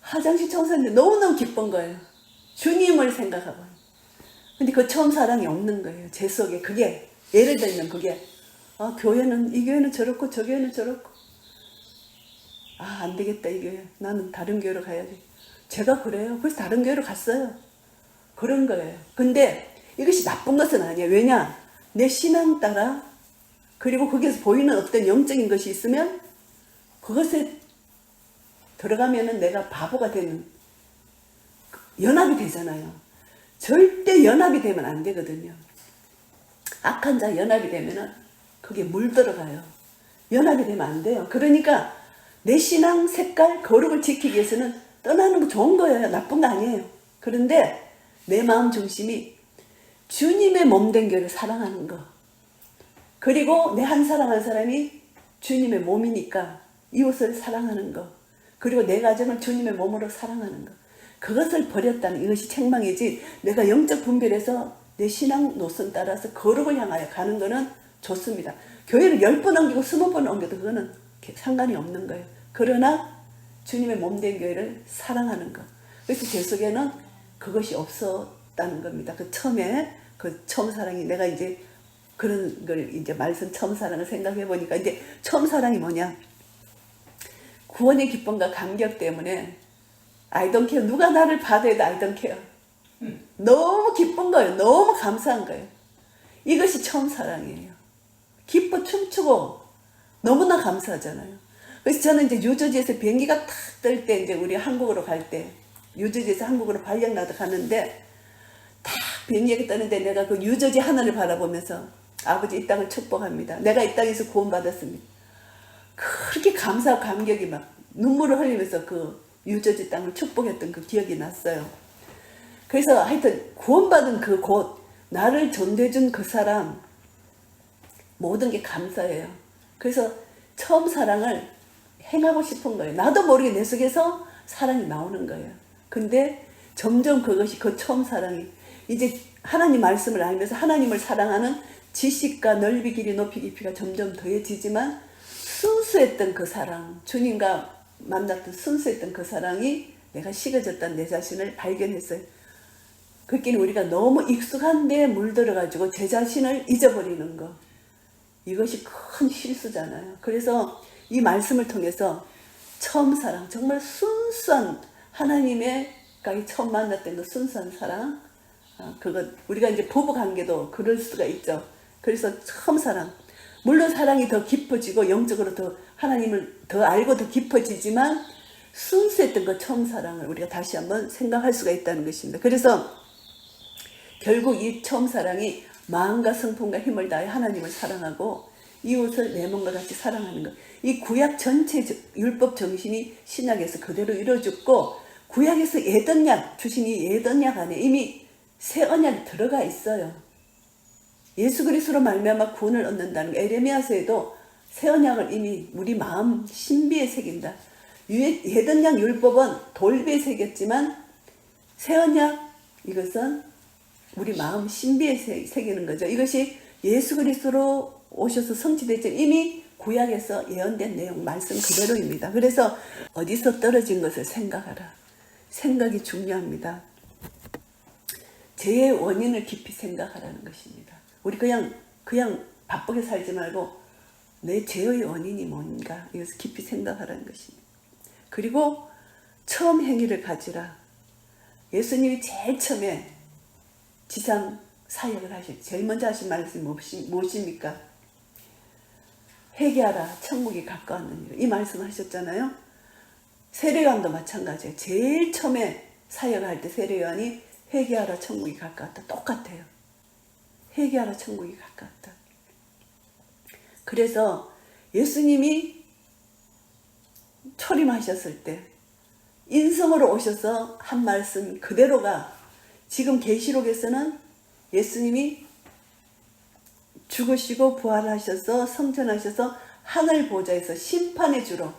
화장실 청소하는데 너무너무 기쁜 거예요. 주님을 생각하고. 근데 그 처음 사랑이 없는 거예요. 제 속에 그게 예를 들면 그게 교회는 이 교회는 저렇고 저 교회는 저렇고 안 되겠다 이 교회 나는 다른 교회로 가야지. 제가 그래요. 그래서 다른 교회로 갔어요. 그런 거예요. 근데 이것이 나쁜 것은 아니에요. 왜냐? 내 신앙 따라 그리고 거기에서 보이는 어떤 영적인 것이 있으면 그것에 들어가면은 내가 바보가 되는 연합이 되잖아요. 절대 연합이 되면 안 되거든요. 악한 자 연합이 되면은 그게 물들어가요. 연합이 되면 안 돼요. 그러니까 내 신앙 색깔 거룩을 지키기 위해서는 떠나는 거 좋은 거예요. 나쁜 거 아니에요. 그런데 내 마음 중심이 주님의 몸된 교회를 사랑하는 거. 그리고 내 한 사람 한 사람이 주님의 몸이니까 이웃을 사랑하는 거. 그리고 내 가정을 주님의 몸으로 사랑하는 거. 그것을 버렸다는 이것이 책망이지. 내가 영적 분별해서 내 신앙 노선 따라서 거룩을 향하여 가는 거는 좋습니다. 교회를 10번 옮기고 20번 옮겨도 그거는 상관이 없는 거예요. 그러나 주님의 몸된 교회를 사랑하는 것. 그래서 제 속에는 그것이 없었다는 겁니다. 그 처음에 그 처음 사랑이 내가 이제 그런 걸 이제 말씀 처음 사랑을 생각해 보니까 이제 처음 사랑이 뭐냐? 구원의 기쁨과 감격 때문에 I don't care. 누가 나를 받아도 I don't care. 너무 기쁜 거예요. 너무 감사한 거예요. 이것이 처음 사랑이에요. 기뻐 춤추고 너무나 감사하잖아요. 그래서 저는 이제 유저지에서 비행기가 탁 뜰 때 이제 우리 한국으로 갈 때 유저지에서 한국으로 발령 나도 가는데 탁 비행기가 뜨는데 내가 그 유저지 하늘을 바라보면서 아버지 이 땅을 축복합니다. 내가 이 땅에서 구원받았습니다. 그렇게 감사하고 감격이 막 눈물을 흘리면서 그 유저지 땅을 축복했던 그 기억이 났어요. 그래서 하여튼 구원받은 그 곳, 나를 전도해준 그 사람 모든 게 감사해요. 그래서 처음 사랑을 행하고 싶은 거예요. 나도 모르게 내 속에서 사랑이 나오는 거예요. 근데 점점 그것이 그 처음 사랑이 이제 하나님 말씀을 알면서 하나님을 사랑하는 지식과 넓이 길이 높이 깊이가 점점 더해지지만 순수했던 그 사랑, 주님과 만났던 순수했던 그 사랑이 내가 식어졌다는 내 자신을 발견했어요. 그렇기는 우리가 너무 익숙한 데에 물들어가지고 제 자신을 잊어버리는 거, 이것이 큰 실수잖아요. 그래서 이 말씀을 통해서 처음 사랑, 정말 순수한 하나님의 처음 만났던 그 순수한 사랑, 그것 우리가 이제 부부 관계도 그럴 수가 있죠. 그래서 처음 사랑, 물론 사랑이 더 깊어지고 영적으로 더 하나님을 더 알고 더 깊어지지만 순수했던 그 처음 사랑을 우리가 다시 한번 생각할 수가 있다는 것입니다. 그래서 결국 이 처음 사랑이 마음과 성품과 힘을 다해 하나님을 사랑하고 이웃을 내 몸과 같이 사랑하는 것. 이 구약 전체 율법 정신이 신약에서 그대로 이루어졌고 구약에서 예언약 주신 이 예언약 안에 이미 새 언약이 들어가 있어요. 예수 그리스도로 말미암아 구원을 얻는다는 거. 에레미야서에도 새 언약을 이미 우리 마음 신비에 새긴다. 예언약 율법은 돌비에 새겼지만 새 언약 이것은 우리 마음 신비에 새기는 거죠. 이것이 예수 그리스도로 오셔서 성취됐죠. 이미 구약에서 예언된 내용 말씀 그대로입니다. 그래서 어디서 떨어진 것을 생각하라. 생각이 중요합니다. 죄의 원인을 깊이 생각하라는 것입니다. 우리 그냥 바쁘게 살지 말고 내 죄의 원인이 뭔가 이것을 깊이 생각하라는 것입니다. 그리고 처음 행위를 가지라. 예수님이 제일 처음에 지상 사역을 하실 제일 먼저 하신 말씀이 무엇입니까? 회개하라 천국이 가까웠느니라. 이 말씀을 하셨잖아요. 세례요한도 마찬가지예요. 제일 처음에 사역을 할 때 세례요한이 회개하라 천국이 가까웠다. 똑같아요. 회개하라 천국이 가까웠다. 그래서 예수님이 초림하셨을 때 인성으로 오셔서 한 말씀 그대로가 지금 계시록에서는 예수님이 죽으시고 부활하셔서 성천하셔서 하늘 보좌에서 심판의 주로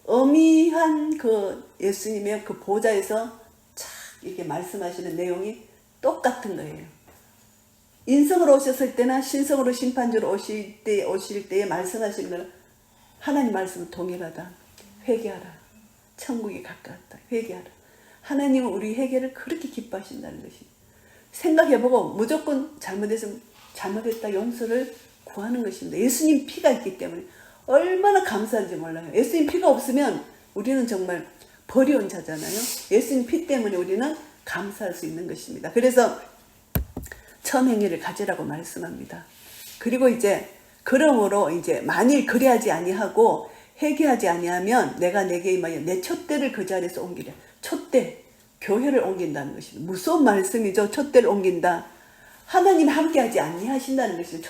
어미한 그 예수님의 그 보좌에서 착 이렇게 말씀하시는 내용이 똑같은 거예요. 인성으로 오셨을 때나 신성으로 심판주로 오실 때에 말씀하시는 것은 하나님 말씀은 동일하다. 회개하라. 천국이 가까웠다. 회개하라. 하나님은 우리 회개를 그렇게 기뻐하신다는 것입니다. 생각해보고 무조건 잘못했으면 잘못했다 용서를 구하는 것입니다. 예수님 피가 있기 때문에 얼마나 감사한지 몰라요. 예수님 피가 없으면 우리는 정말 버려온 자잖아요. 예수님 피 때문에 우리는 감사할 수 있는 것입니다. 그래서 처음 행위를 가지라고 말씀합니다. 그리고 이제 그러므로 이제 만일 그리하지 아니하고 회개하지 아니하면 내가 내게 임하여 내 촛대를 그 자리에서 옮기랴. 촛대, 교회를 옮긴다는 것입니다. 무서운 말씀이죠. 촛대를 옮긴다. 하나님 함께하지 아니하신다는 것입니다.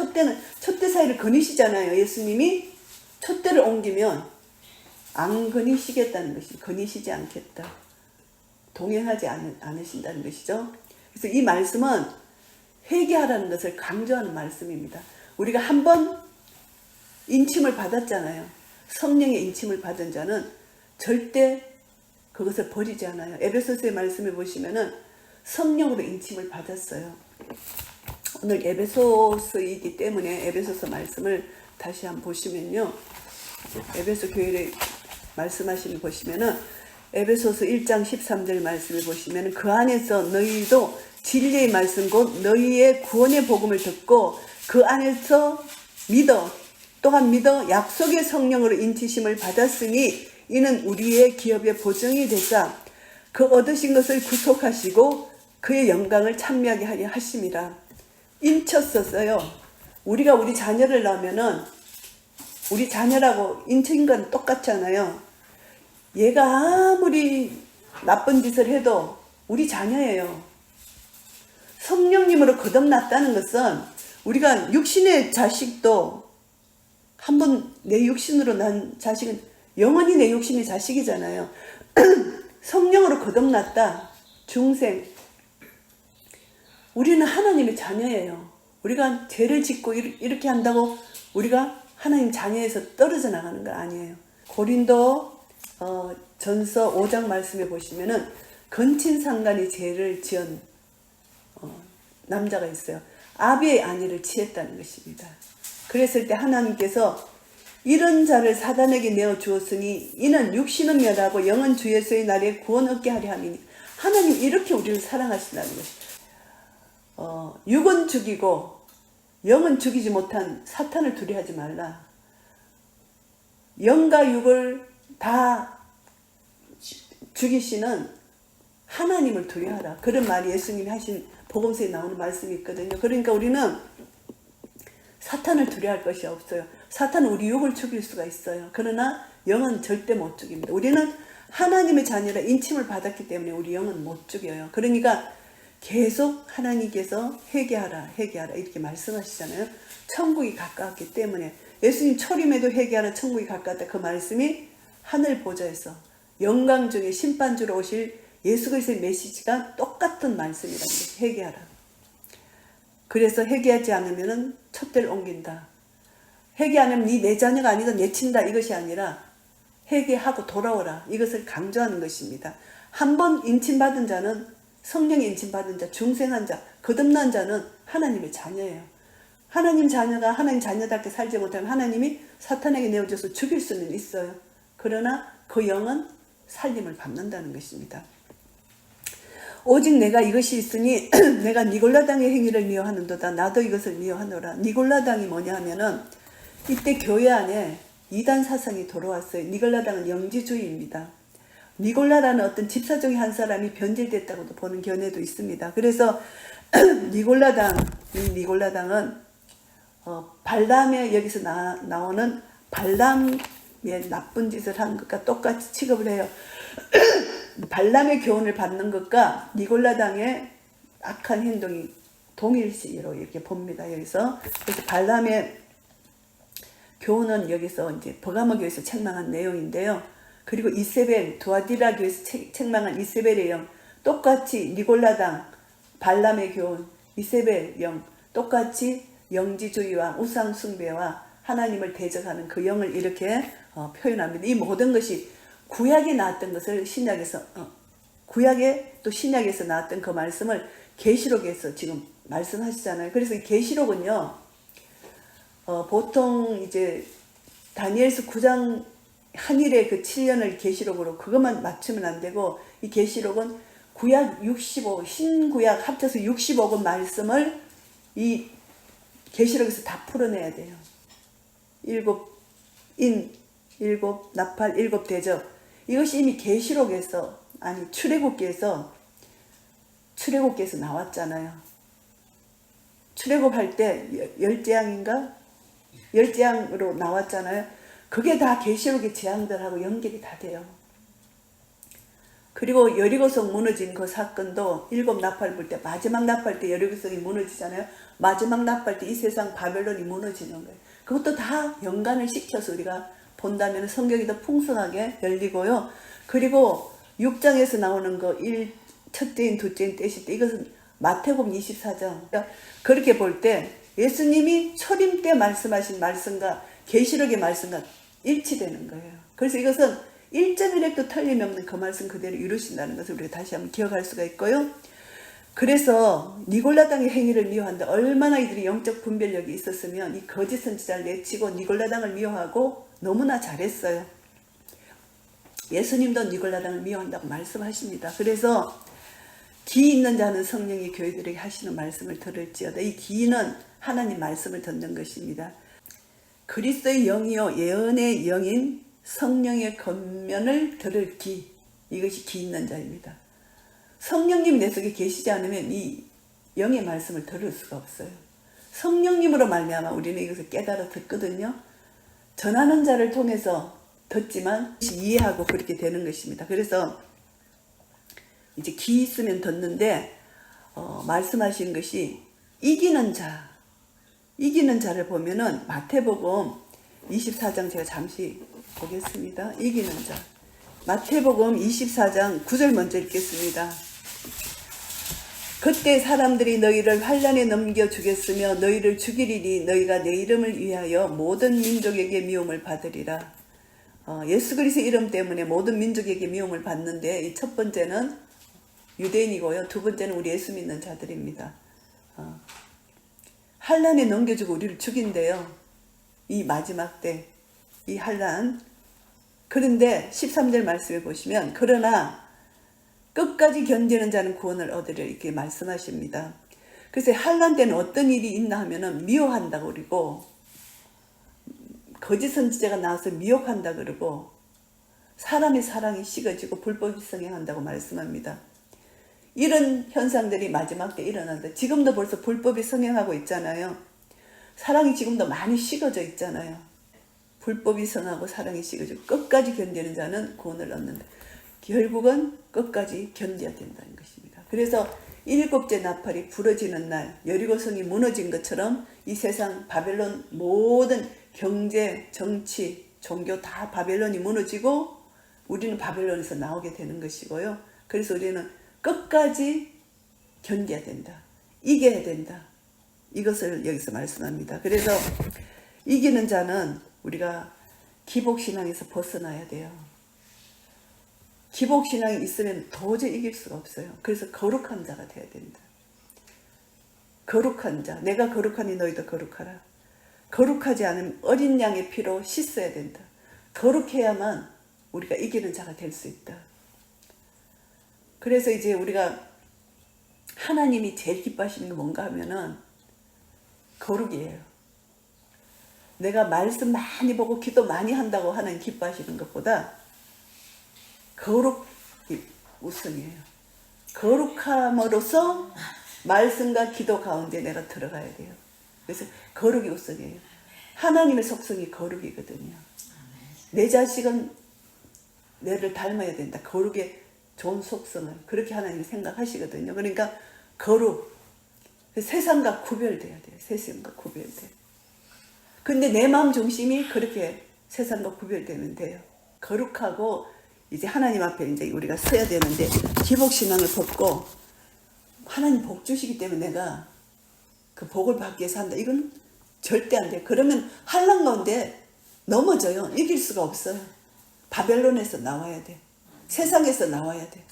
촛대 사이를 거니시잖아요. 예수님이 촛대를 옮기면 안 거니시겠다는 것입니다. 거니시지 않겠다. 동행하지 않으신다는 것이죠. 그래서 이 말씀은 회개하라는 것을 강조하는 말씀입니다. 우리가 한번 인침을 받았잖아요. 성령의 인침을 받은 자는 절대 그것을 버리지 않아요. 에베소서의 말씀에 보시면은 성령으로 인침을 받았어요. 오늘 에베소서이기 때문에 에베소서 말씀을 다시 한번 보시면요. 에베소 교회를 말씀하시는 보시면은 에베소서 1장 13절 말씀을 보시면은 그 안에서 너희도 진리의 말씀 곧 너희의 구원의 복음을 듣고 그 안에서 또한 믿어 약속의 성령으로 인치심을 받았으니 이는 우리의 기업의 보증이 되사 그 얻으신 것을 구속하시고 그의 영광을 찬미하게 하려 하심이라. 인쳤었어요. 우리가 우리 자녀를 낳으면은 우리 자녀라고 인친 건 똑같잖아요. 얘가 아무리 나쁜 짓을 해도 우리 자녀예요. 성령님으로 거듭났다는 것은 우리가 육신의 자식도 한번 내 육신으로 난 자식은 영원히 내 육신의 자식이잖아요. 성령으로 거듭났다. 중생. 우리는 하나님의 자녀예요. 우리가 죄를 짓고 이렇게 한다고 우리가 하나님 자녀에서 떨어져 나가는 건 아니에요. 고린도 전서 5장 말씀에 보시면은 건친상간이 죄를 지은 남자가 있어요. 아비의 아내를 취했다는 것입니다. 그랬을 때 하나님께서 이런 자를 사단에게 내어 주었으니 이는 육신은 멸하고 영은 주 예수의 날에 구원 얻게 하려 함이니, 하나님 이렇게 우리를 사랑하신다는 것이. 육은 죽이고 영은 죽이지 못한 사탄을 두려워하지 말라. 영과 육을 다 죽이시는 하나님을 두려워하라. 그런 말이 예수님이 하신 복음서에 나오는 말씀이 있거든요. 그러니까 우리는 사탄을 두려워할 것이 없어요. 사탄은 우리 육을 죽일 수가 있어요. 그러나 영은 절대 못 죽입니다. 우리는 하나님의 자녀라 인침을 받았기 때문에 우리 영은 못 죽여요. 그러니까 계속 하나님께서 회개하라 회개하라 이렇게 말씀하시잖아요. 천국이 가까웠기 때문에 예수님 초림에도 회개하라 천국이 가까웠다. 그 말씀이 하늘 보좌에서 영광 중에 심판주로 오실 예수 그리스도의 메시지가 똑같은 말씀이라는 것이 회개하라. 그래서 회개하지 않으면 촛대를 옮긴다. 회개 안 하면 네 내 자녀가 아니다 내친다 이것이 아니라 회개하고 돌아오라 이것을 강조하는 것입니다. 한 번 인침받은 자는 성령의 인침받은 자, 중생한 자, 거듭난 자는 하나님의 자녀예요. 하나님 자녀가 하나님 자녀답게 살지 못하면 하나님이 사탄에게 내어줘서 죽일 수는 있어요. 그러나 그 영은 살림을 받는다는 것입니다. 오직 내가 이것이 있으니 내가 니골라당의 행위를 미워하는도다. 나도 이것을 미워하노라. 니골라당이 뭐냐 하면은 이때 교회 안에 이단 사상이 돌아왔어요. 니골라당은 영지주의입니다. 니골라라는 어떤 집사중의 한 사람이 변질됐다고도 보는 견해도 있습니다. 그래서 니골라당은 발람의 여기서 나오는 발람의 나쁜 짓을 한 것과 똑같이 취급을 해요. 발람의 교훈을 받는 것과 니골라당의 악한 행동이 동일시로 이렇게 봅니다. 여기서 그래서 발람의 교훈은 여기서 이제 버가모 교회에서 책망한 내용인데요. 그리고 이세벨 두아디라 교회에서 책망한 이세벨의 영 똑같이 니골라당 발람의 교훈 이세벨 영 똑같이 영지주의와 우상 숭배와 하나님을 대적하는 그 영을 이렇게 표현합니다. 이 모든 것이 구약에 나왔던 것을 신약에서 구약에 또 신약에서 나왔던 그 말씀을 계시록에서 지금 말씀하시잖아요. 그래서 이 계시록은요 보통 이제 다니엘서 9장 한일의 그 7년을 계시록으로 그것만 맞추면 안 되고 이 계시록은 구약 65 신구약 합쳐서 65권 말씀을 이 계시록에서 다 풀어내야 돼요. 7인 7 나팔 7 대접 이것이 이미 계시록에서 아니 출애굽기에서 나왔잖아요. 출애굽할 때 10재앙인가 10재앙으로 나왔잖아요. 그게 다 계시록의 재앙들하고 연결이 다 돼요. 그리고 여리고성 무너진 그 사건도 7 나팔 불 때 마지막 나팔 때 여리고성이 무너지잖아요. 마지막 나팔 때 이 세상 바벨론이 무너지는 거예요. 그것도 다 연관을 시켜서 우리가 본다면 성경이 더 풍성하게 열리고요. 그리고 6장에서 나오는 거 첫째인 둘째인 떼실 때 이것은 마태복음 24장 그렇게 볼 때 예수님이 초림 때 말씀하신 말씀과 계시록의 말씀과 일치되는 거예요. 그래서 이것은 1.1획도 틀림없는 그 말씀 그대로 이루신다는 것을 우리가 다시 한번 기억할 수가 있고요. 그래서 니골라당의 행위를 미워한다. 얼마나 이들이 영적 분별력이 있었으면 이 거짓 선지자를 내치고 니골라당을 미워하고 너무나 잘했어요. 예수님도 니골라당을 미워한다고 말씀하십니다. 그래서 기 있는 자는 성령이 교회들에게 하시는 말씀을 들을지어다. 이 기는 하나님 말씀을 듣는 것입니다. 그리스도의 영이요 예언의 영인 성령의 권면을 들을 기, 이것이 기 있는 자입니다. 성령님이 내 속에 계시지 않으면 이 영의 말씀을 들을 수가 없어요. 성령님으로 말미암아 우리는 이것을 깨달아 듣거든요. 전하는 자를 통해서 듣지만 이해하고 그렇게 되는 것입니다. 그래서 이제 기 있으면 듣는데 말씀하신 것이 이기는 자를 보면은 마태복음 24장 제가 잠시 보겠습니다. 이기는 자. 마태복음 24장 9절 먼저 읽겠습니다. 그때 사람들이 너희를 환란에 넘겨 주겠으며 너희를 죽이리니 너희가 내 이름을 위하여 모든 민족에게 미움을 받으리라. 예수 그리스도 이름 때문에 모든 민족에게 미움을 받는데 이 첫 번째는 유대인이고요. 두 번째는 우리 예수 믿는 자들입니다. 환란에 넘겨주고 우리를 죽인대요. 이 마지막 때 이 환란. 그런데 13절 말씀에 보시면 그러나 끝까지 견디는 자는 구원을 얻으리라 이렇게 말씀하십니다. 그래서 환란 때는 어떤 일이 있나 하면은 미워한다 그러고 거짓 선지자가 나와서 미혹한다 그러고 사람의 사랑이 식어지고 불법이 성행한다고 말씀합니다. 이런 현상들이 마지막 때 일어난다. 지금도 벌써 불법이 성행하고 있잖아요. 사랑이 지금도 많이 식어져 있잖아요. 불법이 성하고 사랑이 식어지고 끝까지 견디는 자는 구원을 얻는다. 결국은 끝까지 견뎌야 된다는 것입니다. 그래서 일곱째 나팔이 부러지는 날 여리고성이 무너진 것처럼 이 세상 바벨론 모든 경제, 정치, 종교 다 바벨론이 무너지고 우리는 바벨론에서 나오게 되는 것이고요. 그래서 우리는 끝까지 견뎌야 된다. 이겨야 된다. 이것을 여기서 말씀합니다. 그래서 이기는 자는 우리가 기복신앙에서 벗어나야 돼요. 기복신앙이 있으면 도저히 이길 수가 없어요. 그래서 거룩한 자가 돼야 된다. 거룩한 자. 내가 거룩하니 너희도 거룩하라. 거룩하지 않으면 어린 양의 피로 씻어야 된다. 거룩해야만 우리가 이기는 자가 될 수 있다. 그래서 이제 우리가 하나님이 제일 기뻐하시는 게 뭔가 하면은 거룩이에요. 내가 말씀 많이 보고 기도 많이 한다고 하나님 기뻐하시는 것보다 거룩이 우선이에요. 거룩함으로써 말씀과 기도 가운데 내가 들어가야 돼요. 그래서 거룩이 우선이에요. 하나님의 속성이 거룩이거든요. 내 자식은 내를 닮아야 된다. 거룩의 좋은 속성을 그렇게 하나님이 생각하시거든요. 그러니까 거룩, 세상과 구별돼야 돼요. 세상과 구별돼. 근데 내 마음 중심이 그렇게 세상과 구별되면 돼요. 거룩하고 이제 하나님 앞에 이제 우리가 서야 되는데 기복신앙을 벗고 하나님 복 주시기 때문에 내가 그 복을 받기 위해서 한다. 이건 절대 안 돼요. 그러면 환난 가운데 넘어져요. 이길 수가 없어요. 바벨론에서 나와야 돼. 세상에서 나와야 돼.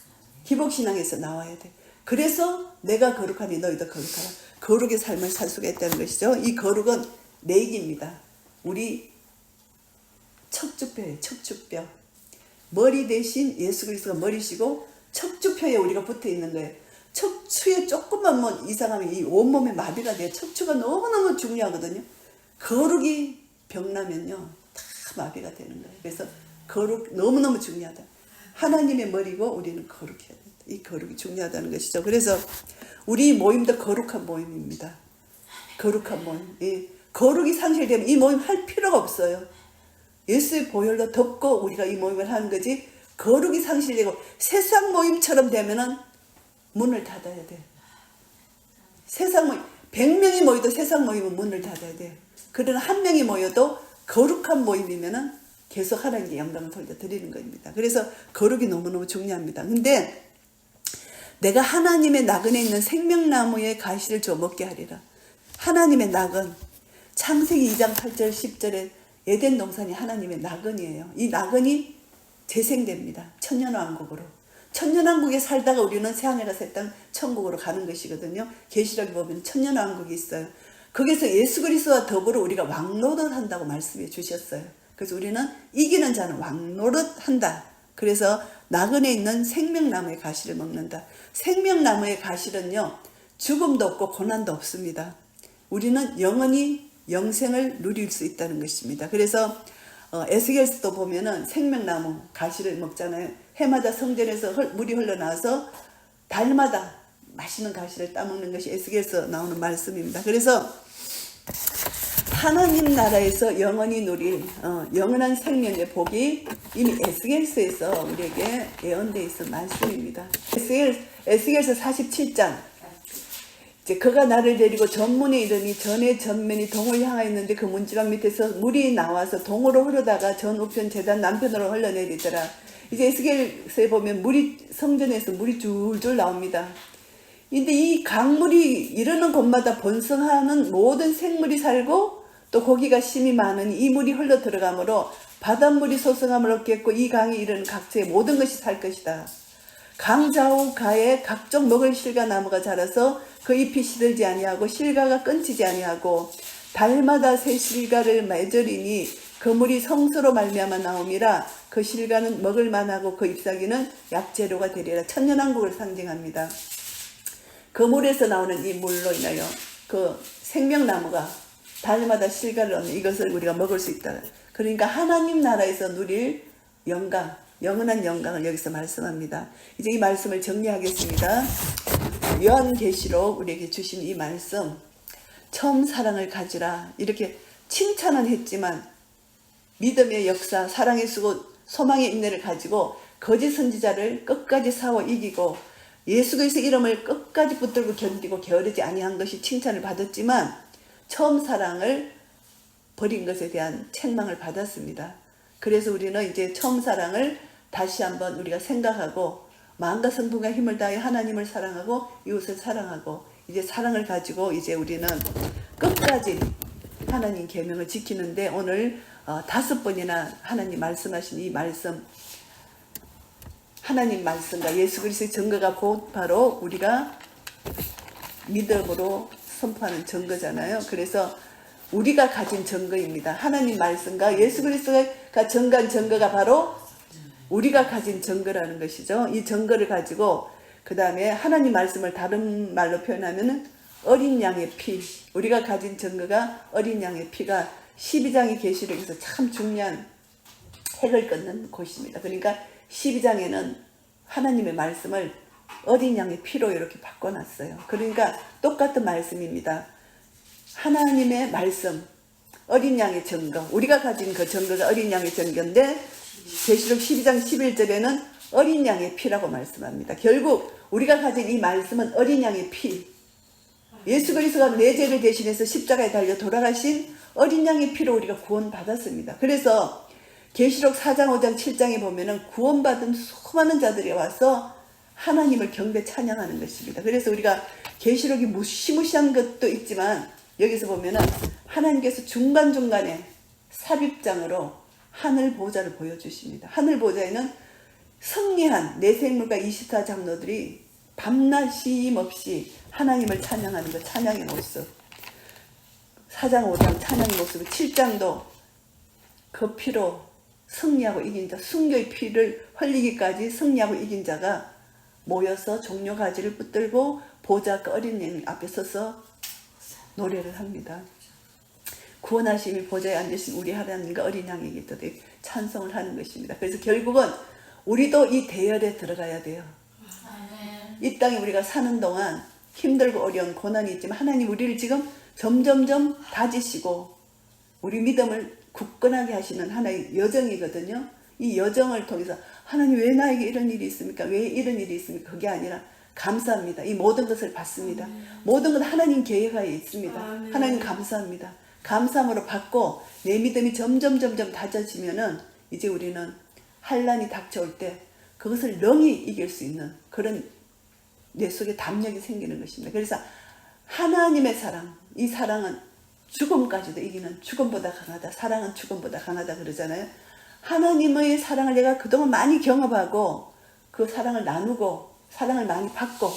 기복신앙에서 나와야 돼. 그래서 내가 거룩하니 너희도 거룩하라. 거룩의 삶을 살 수가 있다는 것이죠. 이 거룩은 내익입니다. 우리 척추뼈예요. 척추뼈. 머리 대신 예수 그리스도가 머리시고 척추뼈에 우리가 붙어 있는 거예요. 척추에 조금만 뭐 이상하면 이 온몸에 마비가 돼요. 척추가 너무너무 중요하거든요. 거룩이 병나면요 다 마비가 되는 거예요. 그래서 거룩 너무너무 중요하다. 하나님의 머리고 우리는 거룩해야 된다. 이 거룩이 중요하다는 것이죠. 그래서 우리 모임도 거룩한 모임입니다. 거룩한 모임. 거룩이 상실되면 이 모임 할 필요가 없어요. 예수의 보혈로 덮고 우리가 이 모임을 하는 거지. 거룩이 상실되고 세상 모임처럼 되면은 문을 닫아야 돼. 세상 모임 100명이 모여도 세상 모임은 문을 닫아야 돼. 그러나 한 명이 모여도 거룩한 모임이면은 계속 하나님께 영광을 돌려드리는 겁니다. 그래서 거룩이 너무너무 중요합니다. 근데 내가 하나님의 나그네 있는 생명나무의 가시를 줘 먹게 하리라. 하나님의 나근 창세기 2장 8절 10절에 에덴 동산이 하나님의 나근이에요. 이 나근이 재생됩니다. 천년왕국으로. 천년왕국에 살다가 우리는 새하늘과 새 땅 천국으로 가는 것이거든요. 계시록에 보면 천년왕국이 있어요. 거기서 예수 그리스도와 더불어 우리가 왕노릇 한다고 말씀해 주셨어요. 그래서 우리는 이기는 자는 왕노릇 한다. 그래서 나근에 있는 생명나무의 가시를 먹는다. 생명나무의 가시는요 죽음도 없고 고난도 없습니다. 우리는 영원히 영생을 누릴 수 있다는 것입니다. 그래서 에스겔서도 보면은 생명나무 가시를 먹잖아요. 해마다 성전에서 물이 흘러나와서 달마다 맛있는 가시를 따먹는 것이 에스겔서 나오는 말씀입니다. 그래서 하나님 나라에서 영원히 누릴 영원한 생명의 복이 이미 에스겔서에서 우리에게 예언되어 있는 말씀입니다. 에스겔서 47장 이제 그가 나를 데리고 전문에 이르니 전의 전면이 동을 향하였는데 그 문지방 밑에서 물이 나와서 동으로 흐르다가 전 우편 제단 남편으로 흘러내리더라. 이제 에스겔서에 보면 물이 성전에서 물이 줄줄 나옵니다. 근데 이 강물이 이르는 곳마다 번성하는 모든 생물이 살고 또 고기가 심이 많으니 이 물이 흘러 들어가므로 바닷물이 소성함을 얻겠고 이 강이 이르는 각처의 모든 것이 살 것이다. 강 좌우 가에 각종 먹을 실과 나무가 자라서 그 잎이 시들지 아니하고 실과가 끊지지 아니하고 달마다 새 실과를 맺으리니 그 물이 성수로 말미암아 나옴이라. 그 실과는 먹을 만하고 그 잎사귀는 약재료가 되리라. 천년왕국을 상징합니다. 그 물에서 나오는 이 물로 인하여 그 생명나무가 달마다 실과를 얻는 이것을 우리가 먹을 수 있다. 그러니까 하나님 나라에서 누릴 영광, 영원한 영광을 여기서 말씀합니다. 이제 이 말씀을 정리하겠습니다. 요한계시록 우리에게 주신 이 말씀, 처음 사랑을 가지라 이렇게 칭찬은 했지만 믿음의 역사, 사랑의 수고, 소망의 인내를 가지고 거짓 선지자를 끝까지 싸워 이기고 예수 그리스도의 이름을 끝까지 붙들고 견디고 게으르지 아니한 것이 칭찬을 받았지만 처음 사랑을 버린 것에 대한 책망을 받았습니다. 그래서 우리는 이제 처음 사랑을 다시 한번 우리가 생각하고 마음과 성품과 힘을 다해 하나님을 사랑하고 이웃을 사랑하고 이제 사랑을 가지고 이제 우리는 끝까지 하나님 계명을 지키는데 오늘 5번이나 하나님 말씀하신 이 말씀, 하나님 말씀과 예수 그리스도의 증거가 곧 바로 우리가 믿음으로 선포하는 증거잖아요. 그래서 우리가 가진 증거입니다. 하나님 말씀과 예수 그리스도가 증거한 증거가 바로 우리가 가진 증거라는 것이죠. 이 증거를 가지고 그 다음에 하나님 말씀을 다른 말로 표현하면 어린 양의 피, 우리가 가진 증거가 어린 양의 피가 12장의 계시록에서 참 중요한 핵을 끊는 곳입니다. 그러니까 12장에는 하나님의 말씀을 어린 양의 피로 이렇게 바꿔놨어요. 그러니까 똑같은 말씀입니다. 하나님의 말씀, 어린 양의 증거, 우리가 가진 그 증거가 어린 양의 증거인데 계시록 12장 11절에는 어린 양의 피라고 말씀합니다. 결국 우리가 가진 이 말씀은 어린 양의 피, 예수 그리스도가 내 죄를 대신해서 십자가에 달려 돌아가신 어린 양의 피로 우리가 구원받았습니다. 그래서 계시록 4장 5장 7장에 보면은 구원받은 수많은 자들이 와서 하나님을 경배 찬양하는 것입니다. 그래서 우리가 계시록이 무시무시한 것도 있지만 여기서 보면은 하나님께서 중간중간에 삽입장으로 하늘 보좌를 보여주십니다. 하늘 보좌에는 승리한 내 생물과 24장로들이 밤낮 쉼 없이 하나님을 찬양하는 것, 찬양의 모습. 4장 5장 찬양의 모습, 7장도 그 피로 승리하고 이긴 자, 순교의 피를 흘리기까지 승리하고 이긴 자가 모여서 종려 가지를 붙들고 보좌 그 어린 양 앞에 서서 노래를 합니다. 구원하심이 보좌에 앉으신 우리 하나님과 어린 양에게 찬송을 하는 것입니다. 그래서 결국은 우리도 이 대열에 들어가야 돼요. 이 땅에 우리가 사는 동안 힘들고 어려운 고난이 있지만 하나님 우리를 지금 점점점 다지시고 우리 믿음을 굳건하게 하시는 하나의 여정이거든요. 이 여정을 통해서 하나님 왜 나에게 이런 일이 있습니까? 왜 이런 일이 있습니까? 그게 아니라 감사합니다. 이 모든 것을 받습니다. 모든 건 하나님 계획하에 있습니다. 하나님 감사합니다. 감사함으로 받고 내 믿음이 점점 다져지면은 이제 우리는 환난이 닥쳐올 때 그것을 능히 이길 수 있는 그런 내 속에 담력이 생기는 것입니다. 그래서 하나님의 사랑, 이 사랑은 죽음까지도 이기는, 죽음보다 강하다, 사랑은 죽음보다 강하다 그러잖아요. 하나님의 사랑을 내가 그동안 많이 경험하고 그 사랑을 나누고 사랑을 많이 받고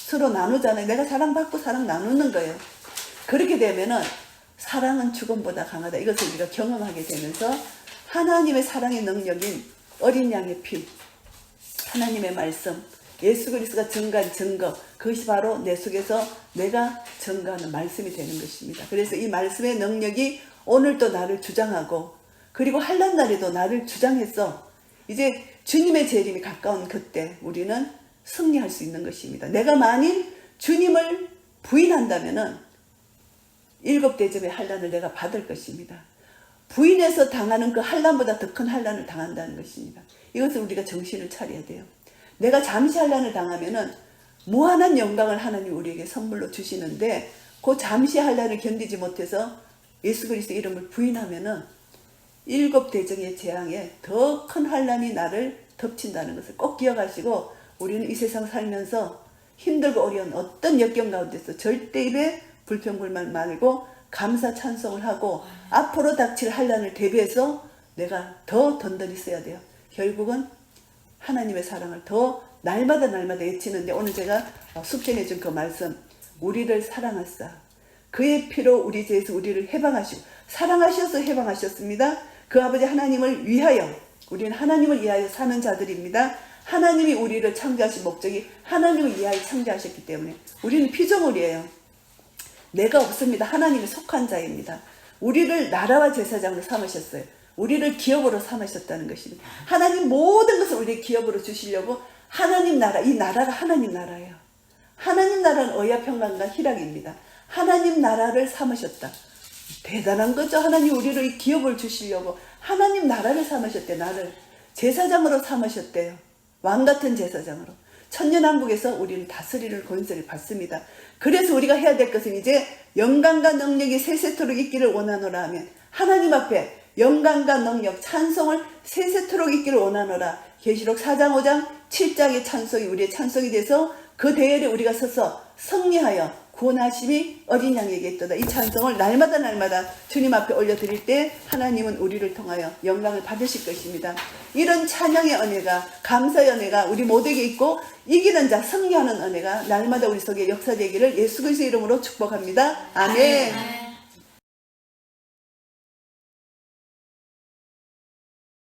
서로 나누잖아요. 내가 사랑받고 사랑 나누는 거예요. 그렇게 되면은 사랑은 죽음보다 강하다, 이것을 우리가 경험하게 되면서 하나님의 사랑의 능력인 어린 양의 피, 하나님의 말씀, 예수 그리스도가 증거한 증거, 그것이 바로 내 속에서 내가 증거하는 말씀이 되는 것입니다. 그래서 이 말씀의 능력이 오늘도 나를 주장하고 그리고 환난 날에도 나를 주장해서 이제 주님의 재림이 가까운 그때 우리는 승리할 수 있는 것입니다. 내가 만일 주님을 부인한다면은 7대접의 환난을 내가 받을 것입니다. 부인해서 당하는 그 환난보다 더 큰 환난을 당한다는 것입니다. 이것을 우리가 정신을 차려야 돼요. 내가 잠시 환난을 당하면은 무한한 영광을 하나님 우리에게 선물로 주시는데 그 잠시 환난을 견디지 못해서 예수 그리스도 이름을 부인하면은 7대접의 재앙에 더 큰 환난이 나를 덮친다는 것을 꼭 기억하시고 우리는 이 세상 살면서 힘들고 어려운 어떤 역경 가운데서 절대 입에 불평불만 말고 감사 찬송을 하고 앞으로 닥칠 환난을 대비해서 내가 더 던던히 써야 돼요. 결국은 하나님의 사랑을 더 날마다 외치는데, 오늘 제가 숙제해 준 그 말씀, 우리를 사랑하사 그의 피로 우리 죄에서 우리를 해방하시고, 사랑하셔서 해방하셨습니다. 그 아버지 하나님을 위하여, 우리는 하나님을 위하여 사는 자들입니다. 하나님이 우리를 창조하신 목적이 하나님을 위하여 창조하셨기 때문에 우리는 피조물이에요. 내가 없습니다. 하나님이 속한 자입니다. 우리를 나라와 제사장으로 삼으셨어요. 우리를 기업으로 삼으셨다는 것입니다. 하나님 모든 것을 우리의 기업으로 주시려고, 하나님 나라, 이 나라가 하나님 나라예요. 하나님 나라는 의야평강과 희락입니다. 하나님 나라를 삼으셨다. 대단한 거죠. 하나님 우리를 이 기업을 주시려고 하나님 나라를 삼으셨대. 나를 제사장으로 삼으셨대요. 왕같은 제사장으로. 천년왕국에서 우리는 다스리는 권세를 받습니다. 그래서 우리가 해야 될 것은 이제 영광과 능력이 세세토록 있기를 원하노라 하면, 하나님 앞에 영광과 능력, 찬송을 세세토록 있기를 원하노라. 계시록 4장 5장 7장의 찬송이 우리의 찬송이 돼서 그 대열에 우리가 서서 승리하여 구원하심이 어린 양에게 있도다. 이 찬송을 날마다 주님 앞에 올려드릴 때 하나님은 우리를 통하여 영광을 받으실 것입니다. 이런 찬양의 은혜가, 감사의 은혜가 우리 모두에게 있고, 이기는 자, 승리하는 은혜가 날마다 우리 속에 역사되기를 예수 그리스도의 이름으로 축복합니다. 아멘.